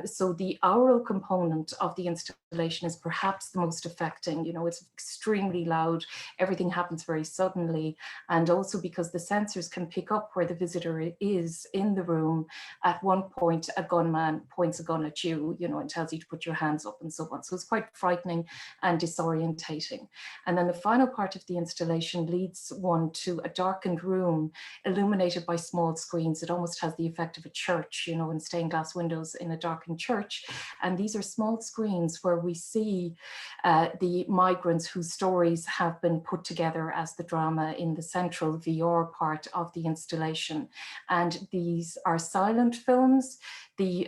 So the aural component of the installation is perhaps the most affecting. You know, it's extremely loud. Everything happens very suddenly. And also because the sensors can pick up where the visitor is in the room. At one point, a gunman points a gun at you, you know, and tells you to put your hands up and so on. So it's quite frightening and disorientating. And then the final part of the installation leads one to a darkened room illuminated by small screens. It almost has the effect of a church, you know, in stained glass windows in a darkened church. And these are small screens where we see the migrants whose stories have been put together as the drama in the central VR part of the installation. And these are silent films. The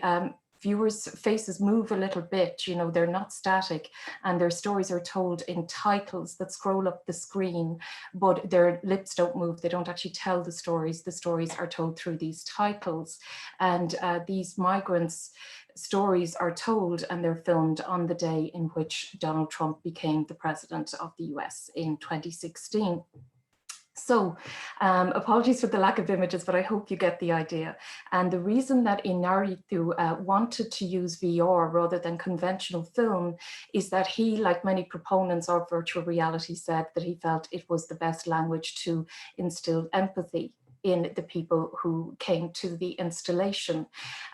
viewers' faces move a little bit, you know, they're not static, and their stories are told in titles that scroll up the screen, but their lips don't move. They don't actually tell the stories. The stories are told through these titles. And these migrants' stories are told, and they're filmed on the day in which Donald Trump became the president of the US in 2016. So apologies for the lack of images, but I hope you get the idea. And the reason that Inarritu wanted to use VR rather than conventional film is that he, like many proponents of virtual reality, said that he felt it was the best language to instill empathy in the people who came to the installation.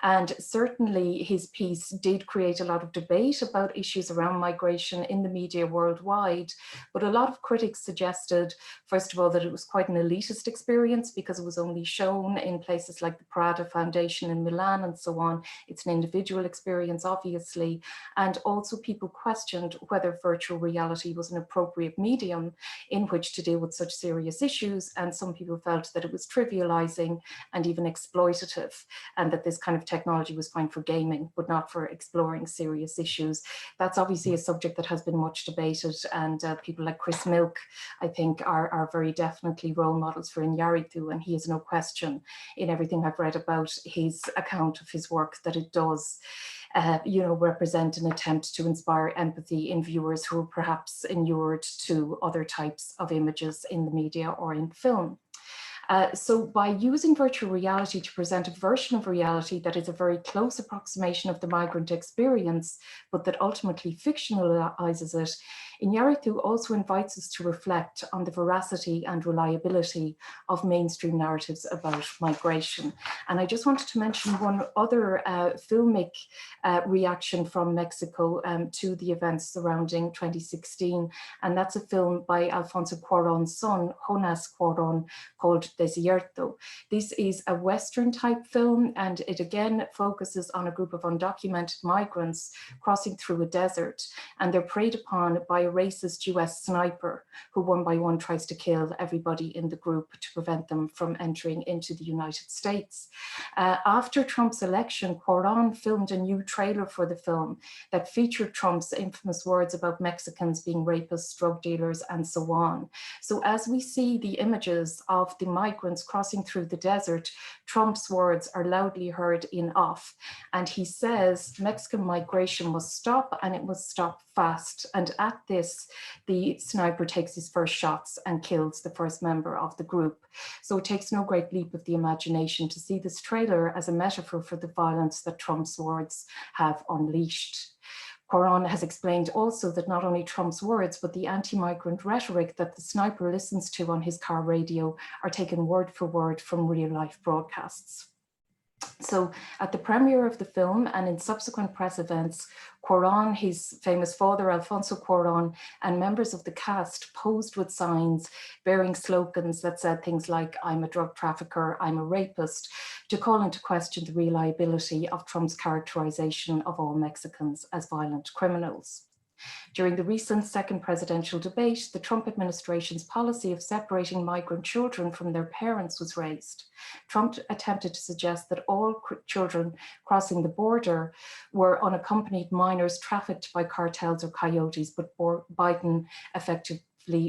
And certainly his piece did create a lot of debate about issues around migration in the media worldwide. But a lot of critics suggested, first of all, that it was quite an elitist experience because it was only shown in places like the Prada Foundation in Milan and so on. It's an individual experience, obviously. And also people questioned whether virtual reality was an appropriate medium in which to deal with such serious issues. And some people felt that it was trivializing and even exploitative, and that this kind of technology was fine for gaming, but not for exploring serious issues. That's obviously a subject that has been much debated, and people like Chris Milk, I think, are very definitely role models for Inarritu, and he has no question in everything I've read about his account of his work that it does you know, represent an attempt to inspire empathy in viewers who are perhaps inured to other types of images in the media or in film. So by using virtual reality to present a version of reality that is a very close approximation of the migrant experience, but that ultimately fictionalizes it, Iñárritu also invites us to reflect on the veracity and reliability of mainstream narratives about migration. And I just wanted to mention one other filmic reaction from Mexico to the events surrounding 2016, and that's a film by Alfonso Cuarón's son, Jonas Cuarón, called Desierto. This is a Western type film, and it again focuses on a group of undocumented migrants crossing through a desert, and they're preyed upon by a racist US sniper who one by one tries to kill everybody in the group to prevent them from entering into the United States. After Trump's election, Cuarón filmed a new trailer for the film that featured Trump's infamous words about Mexicans being rapists, drug dealers, and so on. So as we see the images of the migrants crossing through the desert, Trump's words are loudly heard in off. And he says Mexican migration must stop, and it must stop fast. And at this, the sniper takes his first shots and kills the first member of the group. So it takes no great leap of the imagination to see this trailer as a metaphor for the violence that Trump's words have unleashed. Cuarón has explained also that not only Trump's words, but the anti-migrant rhetoric that the sniper listens to on his car radio are taken word for word from real-life broadcasts. So at the premiere of the film and in subsequent press events, Cuarón, his famous father, Alfonso Cuarón, and members of the cast posed with signs bearing slogans that said things like, "I'm a drug trafficker, I'm a rapist," to call into question the reliability of Trump's characterization of all Mexicans as violent criminals. During the recent second presidential debate, the Trump administration's policy of separating migrant children from their parents was raised. Trump attempted to suggest that all children crossing the border were unaccompanied minors trafficked by cartels or coyotes, but Biden effectively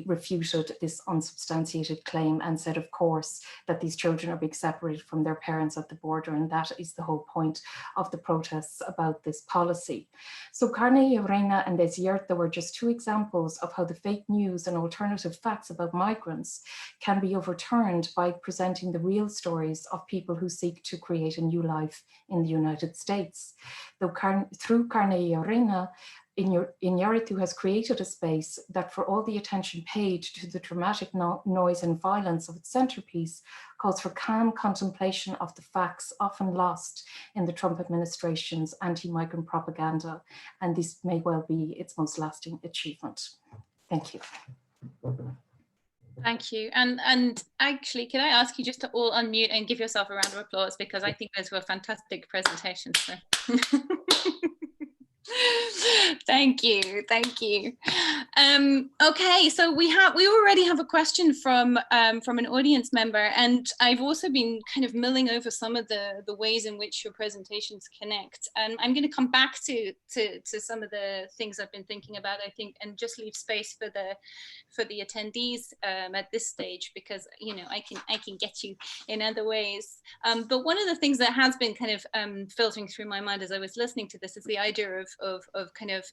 refuted this unsubstantiated claim and said, of course, that these children are being separated from their parents at the border, and that is the whole point of the protests about this policy. So Carne y Reina and Desierto were just two examples of how the fake news and alternative facts about migrants can be overturned by presenting the real stories of people who seek to create a new life in the United States. Through Carne y Reina, Iñárritu has created a space that, for all the attention paid to the dramatic noise and violence of its centerpiece, calls for calm contemplation of the facts often lost in the Trump administration's anti-migrant propaganda, and this may well be its most lasting achievement. Thank you. Thank you. And actually, can I ask you just to all unmute and give yourself a round of applause, because I think those were fantastic presentations. So. Thank you. Okay, so we already have a question from an audience member, and I've also been kind of milling over some of the ways in which your presentations connect. And I'm going to come back to some of the things I've been thinking about, I think, and just leave space for the attendees at this stage, because I can get you in other ways. But one of the things that has been kind of filtering through my mind as I was listening to this is the idea of kind of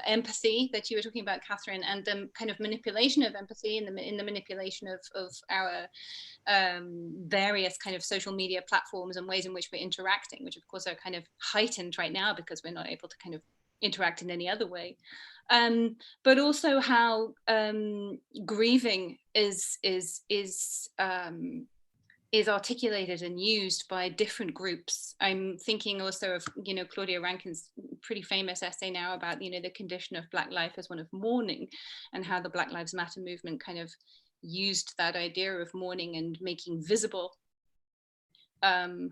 empathy that you were talking about, Catherine, and the kind of manipulation of empathy in the manipulation of our various kind of social media platforms and ways in which we're interacting, which of course are kind of heightened right now because we're not able to kind of interact in any other way. But also how grieving is articulated and used by different groups. I'm thinking also of, Claudia Rankine's pretty famous essay now about, the condition of Black life as one of mourning, and how the Black Lives Matter movement kind of used that idea of mourning and making visible to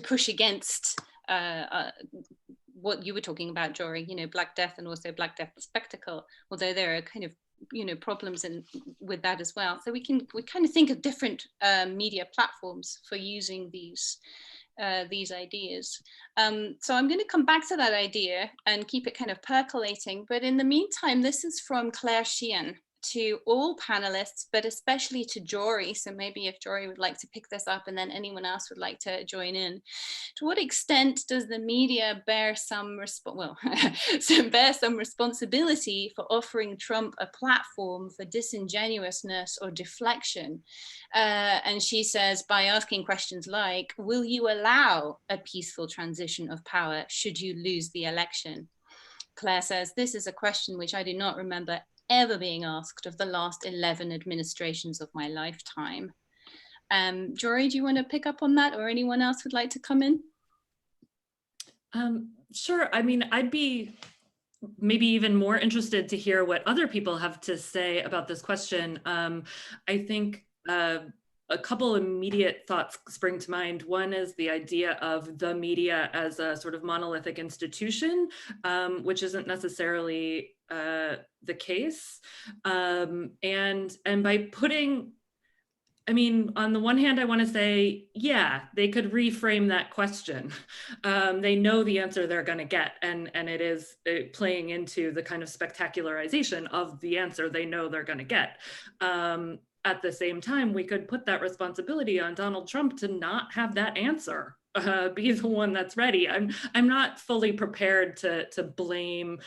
push against what you were talking about, Jorie, Black death, and also Black death spectacle, although there are kind of problems with that as well. So we kind of think of different media platforms for using these ideas. So I'm going to come back to that idea and keep it kind of percolating. But in the meantime, this is from Claire Sheehan to all panelists, but especially to Jorie. So maybe if Jorie would like to pick this up and then anyone else would like to join in. To what extent does the media bear some responsibility for offering Trump a platform for disingenuousness or deflection? And she says, by asking questions like, will you allow a peaceful transition of power should you lose the election? Claire says, this is a question which I do not remember ever being asked of the last 11 administrations of my lifetime. Jorie, do you want to pick up on that, or anyone else would like to come in? Sure. I mean, I'd be maybe even more interested to hear what other people have to say about this question. I think a couple immediate thoughts spring to mind. One is the idea of the media as a sort of monolithic institution, which isn't necessarily the case. And by putting, I mean, on the one hand, I want to say, yeah, they could reframe that question. They know the answer they're going to get, and it is playing into the kind of spectacularization of the answer they know they're going to get. At the same time, we could put that responsibility on Donald Trump to not have that answer, be the one that's ready. I'm not fully prepared to blame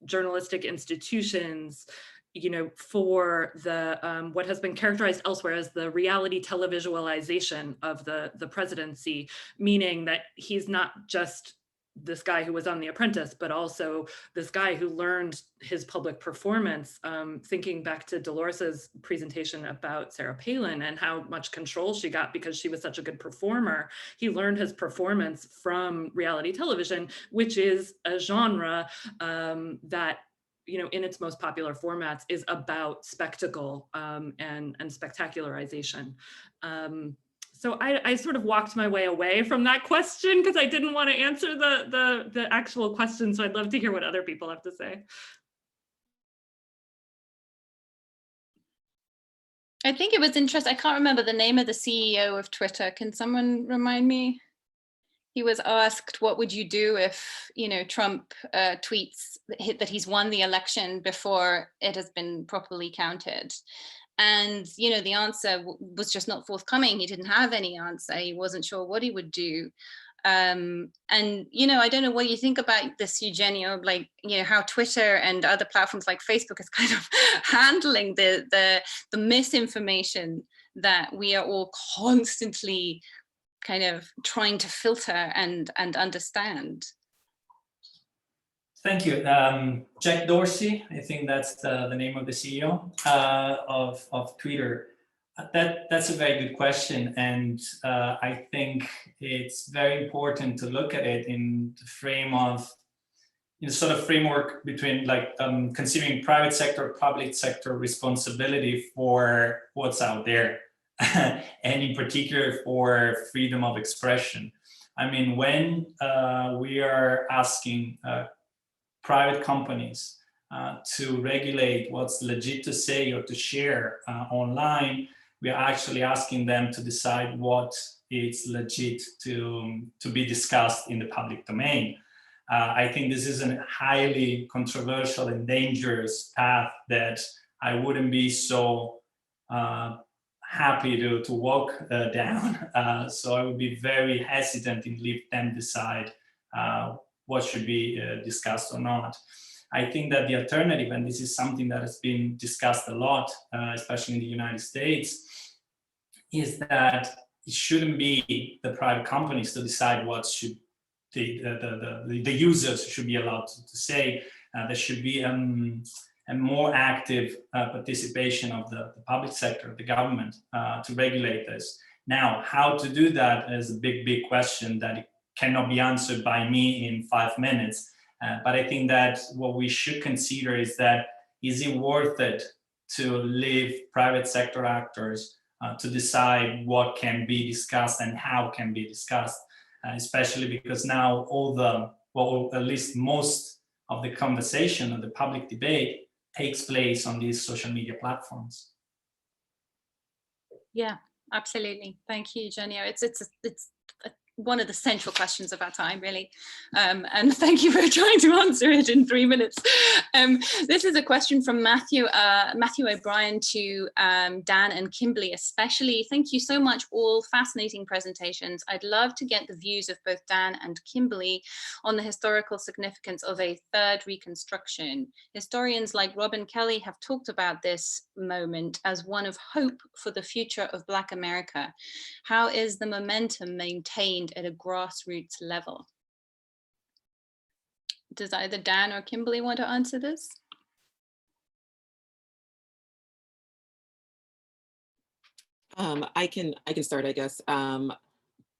journalistic institutions, you know, for the what has been characterized elsewhere as the reality televisualization of the presidency, meaning that he's not just this guy who was on The Apprentice, but also this guy who learned his public performance, thinking back to Dolores's presentation about Sarah Palin and how much control she got because she was such a good performer. He learned his performance from reality television, which is a genre that, you know, in its most popular formats is about spectacle and spectacularization. So I sort of walked my way away from that question because I didn't want to answer the actual question. So I'd love to hear what other people have to say. I think it was interesting. I can't remember the name of the CEO of Twitter. Can someone remind me? He was asked, what would you do if, you know, Trump tweets that he's won the election before it has been properly counted? And, you know, the answer was just not forthcoming. He didn't have any answer. He wasn't sure what he would do. And, you know, I don't know what you think about this, Eugenio, like, you know, how Twitter and other platforms like Facebook is kind of handling the misinformation that we are all constantly kind of trying to filter and understand. Thank you. Jack Dorsey, I think that's the name of the CEO of Twitter. That's a very good question. And I think it's very important to look at it in the frame of, in the sort of framework between like considering private sector, public sector responsibility for what's out there. And in particular for freedom of expression. I mean, when we are asking private companies to regulate what's legit to say or to share online, we are actually asking them to decide what is legit to be discussed in the public domain. I think this is a highly controversial and dangerous path that I wouldn't be so happy to walk down. So I would be very hesitant in leave them decide what should be discussed or not. I think that the alternative, and this is something that has been discussed a lot, especially in the United States, is that it shouldn't be the private companies to decide what should the users should be allowed to say. There should be a more active participation of the public sector, the government, to regulate this. Now, how to do that is a big, big question that it cannot be answered by me in 5 minutes. But I think that what we should consider is that, is it worth it to leave private sector actors to decide what can be discussed and how can be discussed, especially because now all the, well, at least most of the conversation and the public debate takes place on these social media platforms. Yeah, absolutely. Thank you, Eugenio. It's one of the central questions of our time, really. And thank you for trying to answer it in 3 minutes. This is a question from Matthew O'Brien to Dan and Kimberly especially. Thank you so much, all fascinating presentations. I'd love to get the views of both Dan and Kimberly on the historical significance of a third Reconstruction. Historians like Robin Kelly have talked about this moment as one of hope for the future of Black America. How is the momentum maintained at a grassroots level? Does either Dan or Kimberly want to answer this? I can start, I guess.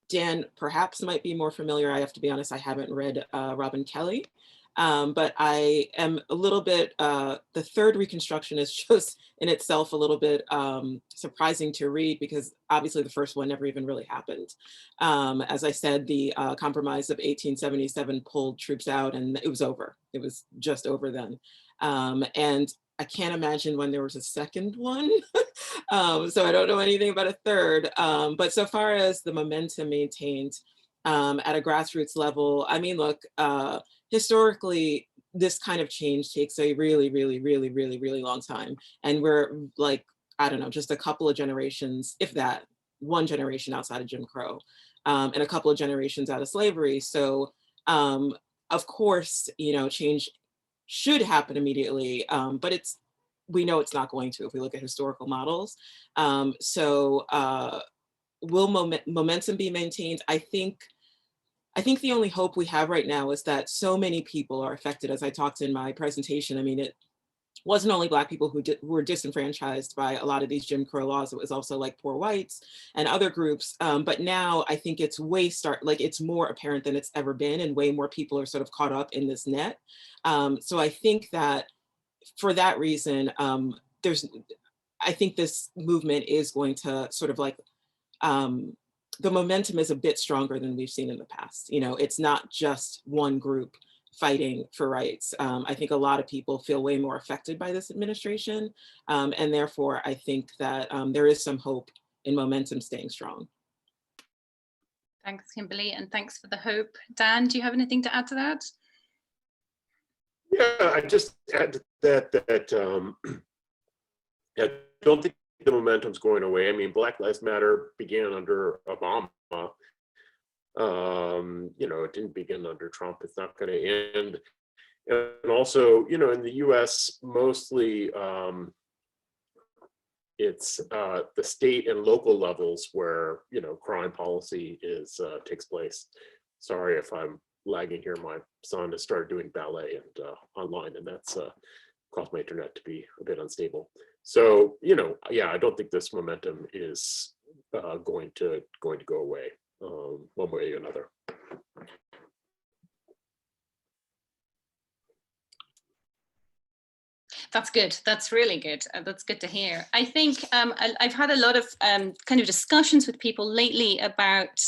Dan perhaps might be more familiar. I have to be honest, I haven't read Robin Kelly, but I am a little bit, the third Reconstruction is just in itself a little bit surprising to read, because obviously the first one never even really happened. As I said, the Compromise of 1877 pulled troops out and it was over. It was just over then. And I can't imagine when there was a second one. So I don't know anything about a third. But so far as the momentum maintained at a grassroots level, I mean, look, historically, this kind of change takes a really, really, really, really, really long time. And we're like, I don't know, just a couple of generations, if that, one generation outside of Jim Crow, and a couple of generations out of slavery. So of course, you know, change should happen immediately, but we know it's not going to if we look at historical models. So will momentum be maintained? I think the only hope we have right now is that so many people are affected, as I talked in my presentation. I mean, it wasn't only Black people who were disenfranchised by a lot of these Jim Crow laws, it was also like poor whites and other groups. But now I think it's it's more apparent than it's ever been, and way more people are sort of caught up in this net. So I think that for that reason, I think this movement is going to sort of like, the momentum is a bit stronger than we've seen in the past. You know, it's not just one group fighting for rights. I think a lot of people feel way more affected by this administration. And therefore, I think that there is some hope in momentum staying strong. Thanks, Kimberly, and thanks for the hope. Dan, do you have anything to add to that? Yeah, I just add to that I don't think the momentum's going away. I mean, Black Lives Matter began under Obama. You know, it didn't begin under Trump. It's not going to end. And also, you know, in the US, mostly it's the state and local levels where, you know, crime policy takes place. Sorry if I'm lagging here. My son has started doing ballet and online, and that's caused my internet to be a bit unstable. So, you know, yeah, I don't think this momentum is going to go away one way or another. That's good. That's really good. That's good to hear. I think I've had a lot of kind of discussions with people lately about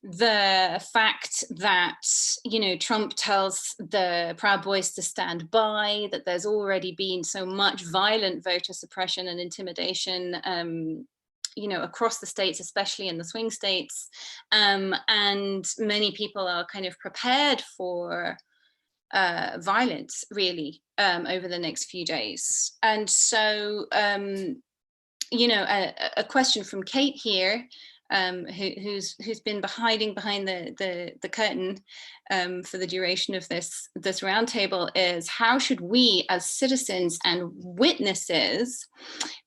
the fact that, you know, Trump tells the Proud Boys to stand by, that there's already been so much violent voter suppression and intimidation, you know, across the states, especially in the swing states. And many people are kind of prepared for violence, really, over the next few days. And so, you know, a question from Kate here, who's been hiding behind the curtain for the duration of this roundtable, is how should we as citizens and witnesses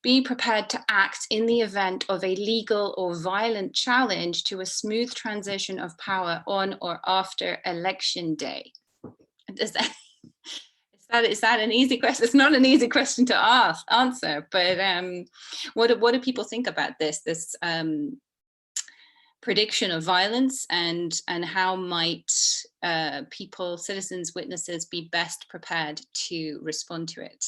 be prepared to act in the event of a legal or violent challenge to a smooth transition of power on or after election day? Is that an easy question? It's not an easy question to answer, but what do people think about this prediction of violence, and how might people, citizens, witnesses be best prepared to respond to it?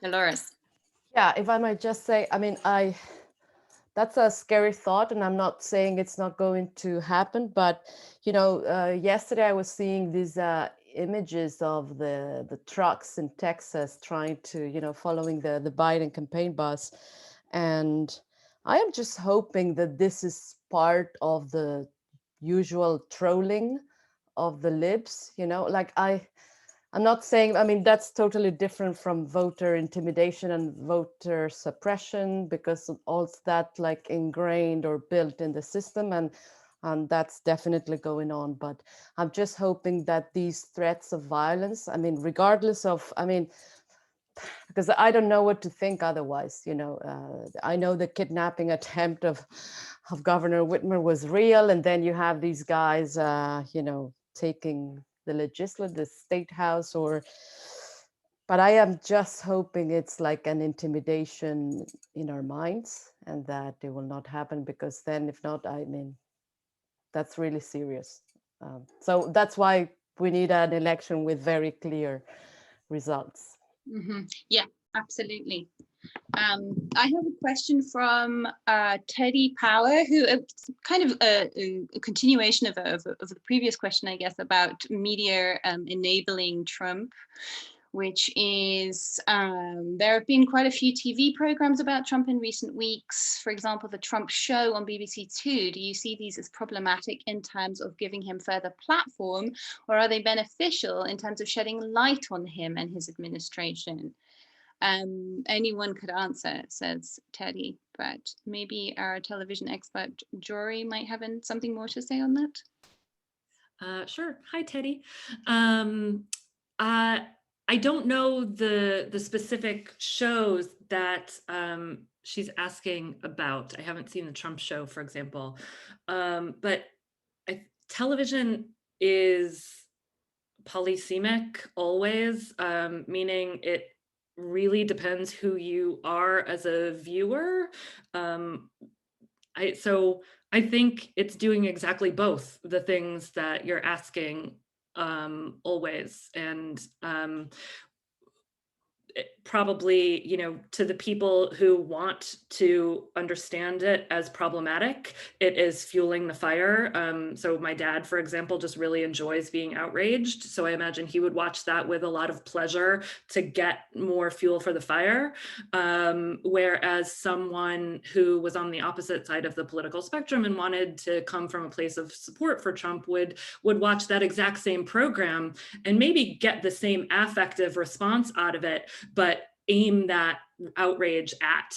Dolores. Yeah, if I might just say, I mean, that's a scary thought, and I'm not saying it's not going to happen, but, you know, yesterday I was seeing these images of the trucks in Texas trying to, you know, following the Biden campaign bus. And I am just hoping that this is part of the usual trolling of the libs, you know, like I'm not saying, I mean, that's totally different from voter intimidation and voter suppression, because all that like ingrained or built in the system, and that's definitely going on. But I'm just hoping that these threats of violence, I mean, regardless of, I mean, because I don't know what to think otherwise, you know. I know the kidnapping attempt of Governor Whitmer was real, and then you have these guys, you know, taking the state house, but I am just hoping it's like an intimidation in our minds, and that it will not happen, because then if not, I mean, that's really serious. So that's why we need an election with very clear results. Yeah, absolutely. I have a question from Teddy Power, who kind of a continuation of the previous question, I guess, about media enabling Trump, which is there have been quite a few TV programs about Trump in recent weeks. For example, the Trump Show on BBC Two. Do you see these as problematic in terms of giving him further platform, or are they beneficial in terms of shedding light on him and his administration? Anyone could answer, says Teddy, but maybe our television expert Jorie might have something more to say on that. Sure. Hi, Teddy. I don't know the specific shows that she's asking about. I haven't seen the Trump Show, for example, but television is polysemic always, meaning it really depends who you are as a viewer. So I think it's doing exactly both the things that you're asking always. And probably, you know, to the people who want to understand it as problematic, it is fueling the fire. So my dad, for example, just really enjoys being outraged. So I imagine he would watch that with a lot of pleasure to get more fuel for the fire. Whereas someone who was on the opposite side of the political spectrum and wanted to come from a place of support for Trump would watch that exact same program and maybe get the same affective response out of it, but aim that outrage at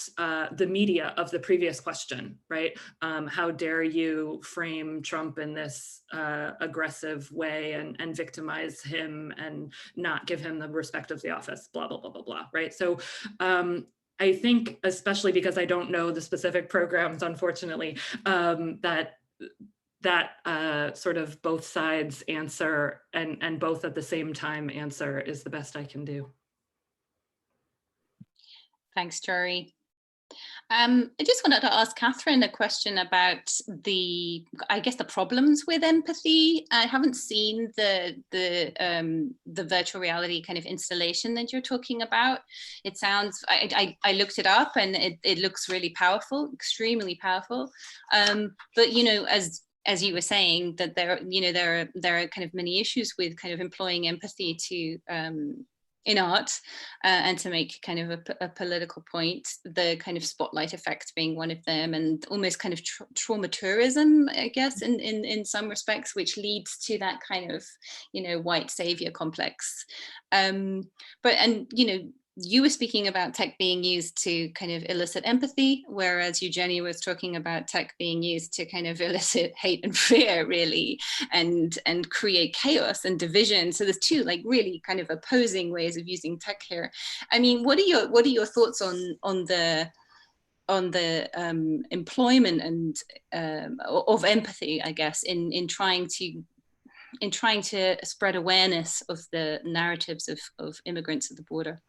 the media of the previous question, right? How dare you frame Trump in this aggressive way and victimize him and not give him the respect of the office, blah, blah, blah, blah, blah, right? So I think, especially because I don't know the specific programs, unfortunately, that sort of both sides answer and both at the same time answer is the best I can do. Thanks, Jorie. I just wanted to ask Catherine a question about I guess the problems with empathy. I haven't seen the virtual reality kind of installation that you're talking about. It sounds, I looked it up and it looks really powerful, extremely powerful. But you know, as you were saying, that there are kind of many issues with kind of employing empathy to in art and to make kind of a political point, the kind of spotlight effect being one of them, and almost kind of trauma tourism, I guess, in some respects, which leads to that kind of, you know, white savior complex. You were speaking about tech being used to kind of elicit empathy, whereas Eugenio was talking about tech being used to kind of elicit hate and fear, really, and create chaos and division. So there's two like really kind of opposing ways of using tech here. I mean, what are your thoughts on the employment and of empathy, I guess, in trying to spread awareness of the narratives of immigrants at the border?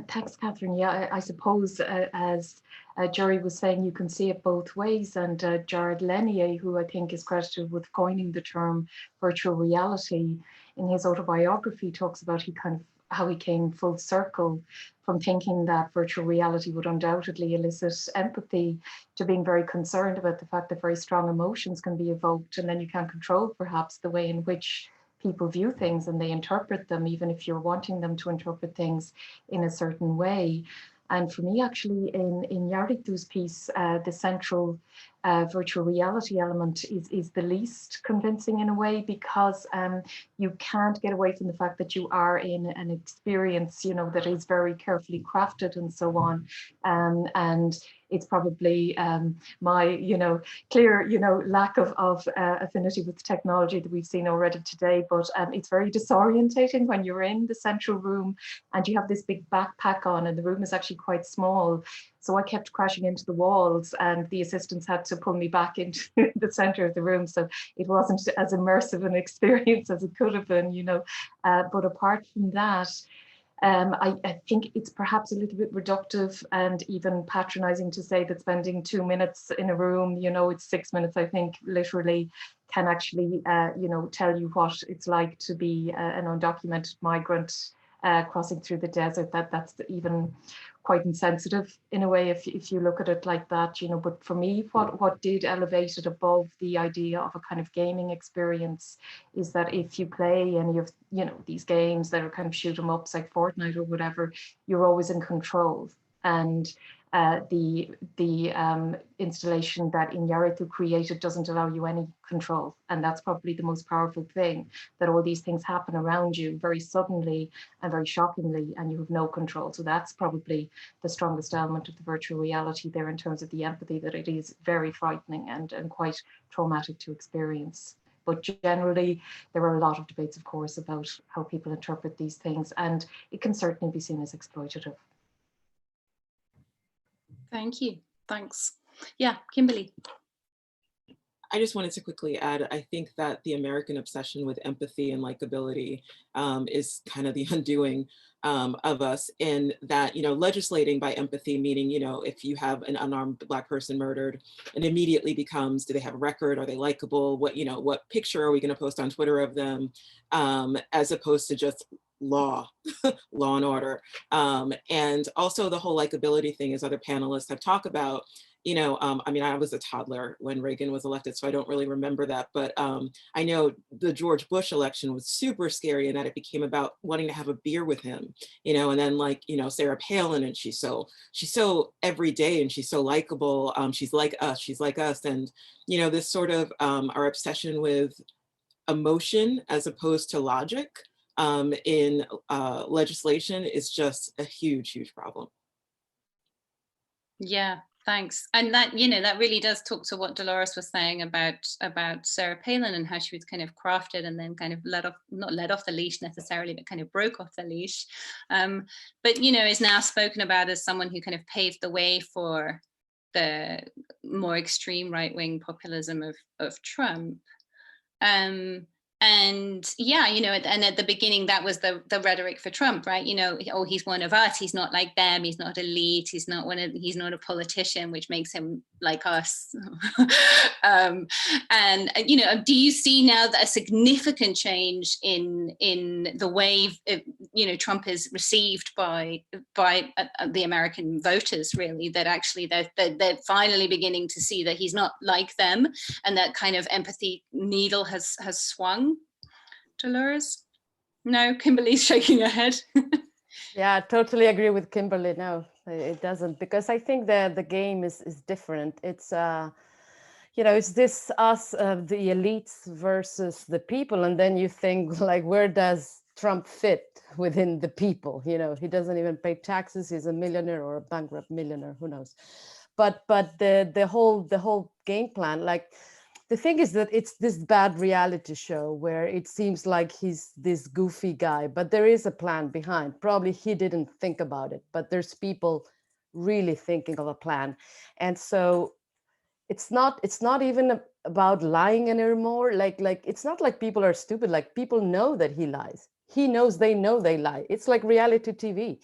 Thanks, Catherine. Yeah, I suppose as Jorie was saying, you can see it both ways. And Jared Lanier, who I think is credited with coining the term virtual reality, in his autobiography talks about how he came full circle from thinking that virtual reality would undoubtedly elicit empathy to being very concerned about the fact that very strong emotions can be evoked, and then you can't control perhaps the way in which people view things and they interpret them, even if you're wanting them to interpret things in a certain way. And for me, actually, in Yaritu's piece, the central virtual reality element is the least convincing in a way, because you can't get away from the fact that you are in an experience, you know, that is very carefully crafted and so on. And it's probably my, you know, clear, you know, lack of affinity with technology that we've seen already today, but it's very disorientating when you're in the central room and you have this big backpack on and the room is actually quite small. So I kept crashing into the walls and the assistants had to pull me back into the center of the room. So it wasn't as immersive an experience as it could have been, you know. But apart from that, I think it's perhaps a little bit reductive and even patronizing to say that spending 2 minutes in a room, you know, it's 6 minutes, I think, literally can actually, you know, tell you what it's like to be an undocumented migrant crossing through the desert. That's even quite insensitive in a way if you look at it like that, you know. But for me, what did elevate it above the idea of a kind of gaming experience is that if you play any of, you know, these games that are kind of shoot 'em ups like Fortnite or whatever, you're always in control. And the installation that Iñárritu created doesn't allow you any control. And that's probably the most powerful thing, that all these things happen around you very suddenly and very shockingly, and you have no control. So that's probably the strongest element of the virtual reality there in terms of the empathy, that it is very frightening and quite traumatic to experience. But generally, there are a lot of debates, of course, about how people interpret these things, and it can certainly be seen as exploitative. Thank you. Thanks. Yeah, Kimberly. I just wanted to quickly add, I think that the American obsession with empathy and likability is kind of the undoing of us, in that, you know, legislating by empathy, meaning, you know, if you have an unarmed Black person murdered, it immediately becomes, do they have a record? Are they likable? What, you know, what picture are we going to post on Twitter of them? As opposed to just law, law and order. And also the whole likability thing, as other panelists have talked about, you know, I mean, I was a toddler when Reagan was elected, so I don't really remember that. But I know the George Bush election was super scary in that it became about wanting to have a beer with him, you know, and then, like, you know, Sarah Palin, and she's so everyday and she's so likable. She's like us. And, you know, this sort of our obsession with emotion as opposed to logic in legislation is just a huge, huge problem. Yeah, thanks. And that, you know, that really does talk to what Dolores was saying about Sarah Palin and how she was kind of crafted and then kind of not let off the leash necessarily, but kind of broke off the leash. But, you know, is now spoken about as someone who kind of paved the way for the more extreme right-wing populism of Trump. And yeah, you know, and at the beginning, that was the rhetoric for Trump, right? You know, oh, he's one of us. He's not like them. He's not elite. He's not a politician, which makes him like us. And you know, do you see now that a significant change in the way you know, Trump is received by the American voters? Really, that actually they're finally beginning to see that he's not like them, and that kind of empathy needle has swung. Dolores? No, Kimberly's shaking her head. Yeah, I totally agree with Kimberly. No, it doesn't, because I think the game is different. It's you know, it's this us, the elites versus the people, and then you think, like, where does Trump fit within the people? You know, he doesn't even pay taxes. He's a millionaire or a bankrupt millionaire, who knows? But the whole game plan, like, the thing is that it's this bad reality show where it seems like he's this goofy guy, but there is a plan behind. Probably he didn't think about it, but there's people really thinking of a plan. And so it's not even about lying anymore. Like it's not like people are stupid. Like, people know that he lies. He knows they know they lie. It's like reality TV.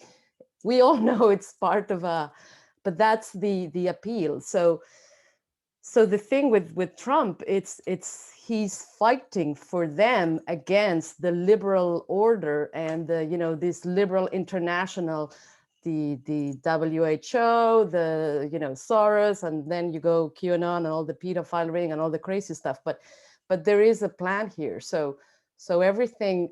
We all know it's part of but that's the appeal. So the thing with Trump, he's fighting for them against the liberal order and the, you know, this liberal international, the WHO, the, you know, Soros, and then you go QAnon and all the pedophile ring and all the crazy stuff. But there is a plan here. So everything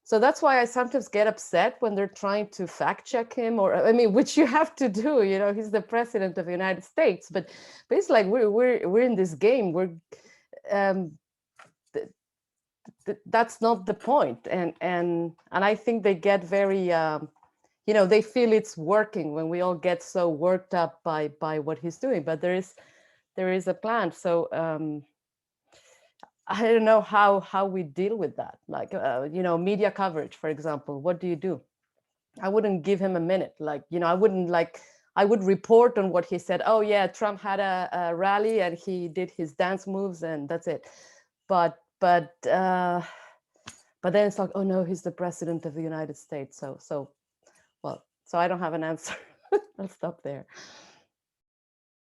So that's why I sometimes get upset when they're trying to fact check him, or I mean, which you have to do. You know, he's the president of the United States, but it's like we're in this game. That's not the point, and I think they get very, you know, they feel it's working when we all get so worked up by what he's doing. But there is a plan. So I don't know how we deal with that. Like, you know, media coverage, for example. What do you do? I wouldn't give him a minute. Like, you know, I would report on what he said. Oh yeah, Trump had a rally and he did his dance moves and that's it. But then it's like, oh no, he's the president of the United States. So I don't have an answer. I'll stop there.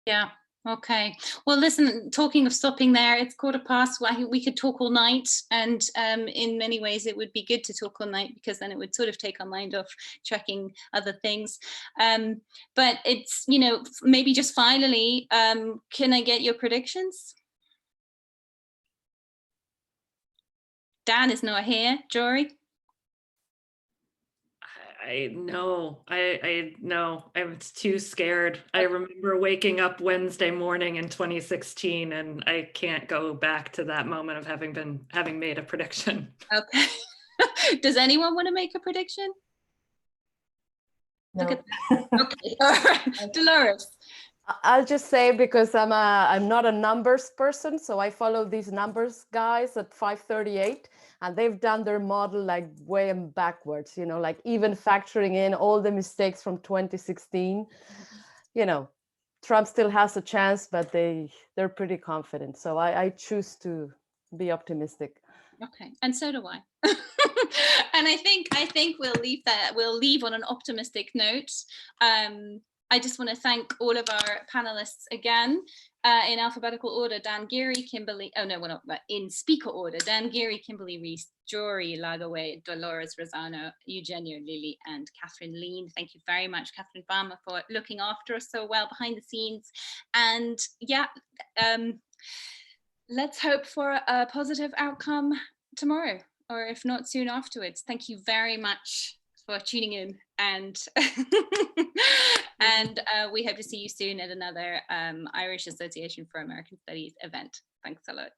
Yeah. Okay. Well, listen, talking of stopping there, it's 1:15. Well, we could talk all night, and in many ways it would be good to talk all night, because then it would sort of take our mind off tracking other things. But it's, you know, maybe just finally, can I get your predictions? Dan is not here. Jorie? I know. I know. I was too scared. I remember waking up Wednesday morning in 2016, and I can't go back to that moment of having made a prediction. Okay. Does anyone want to make a prediction? No. Look at that. Okay. All right. Dolores. I'll just say, because I'm not a numbers person, so I follow these numbers guys at 538, and they've done their model like way backwards, you know, like even factoring in all the mistakes from 2016. You know, Trump still has a chance, but they're pretty confident. So I choose to be optimistic. Okay, and so do I. And I think we'll leave on an optimistic note. I just want to thank all of our panelists again, in alphabetical order: Dan Geary, Kimberly, oh no, we're not, but in speaker order: Dan Geary, Kimberly Reese, Jorie, Lagerwey, Dolores Rosano, Eugenio, Lilli, and Catherine Lean. Thank you very much, Catherine Farmer, for looking after us so well behind the scenes. And yeah, let's hope for a positive outcome tomorrow, or if not, soon afterwards. Thank you very much for tuning in, and and we hope to see you soon at another Irish Association for American Studies event. Thanks a lot.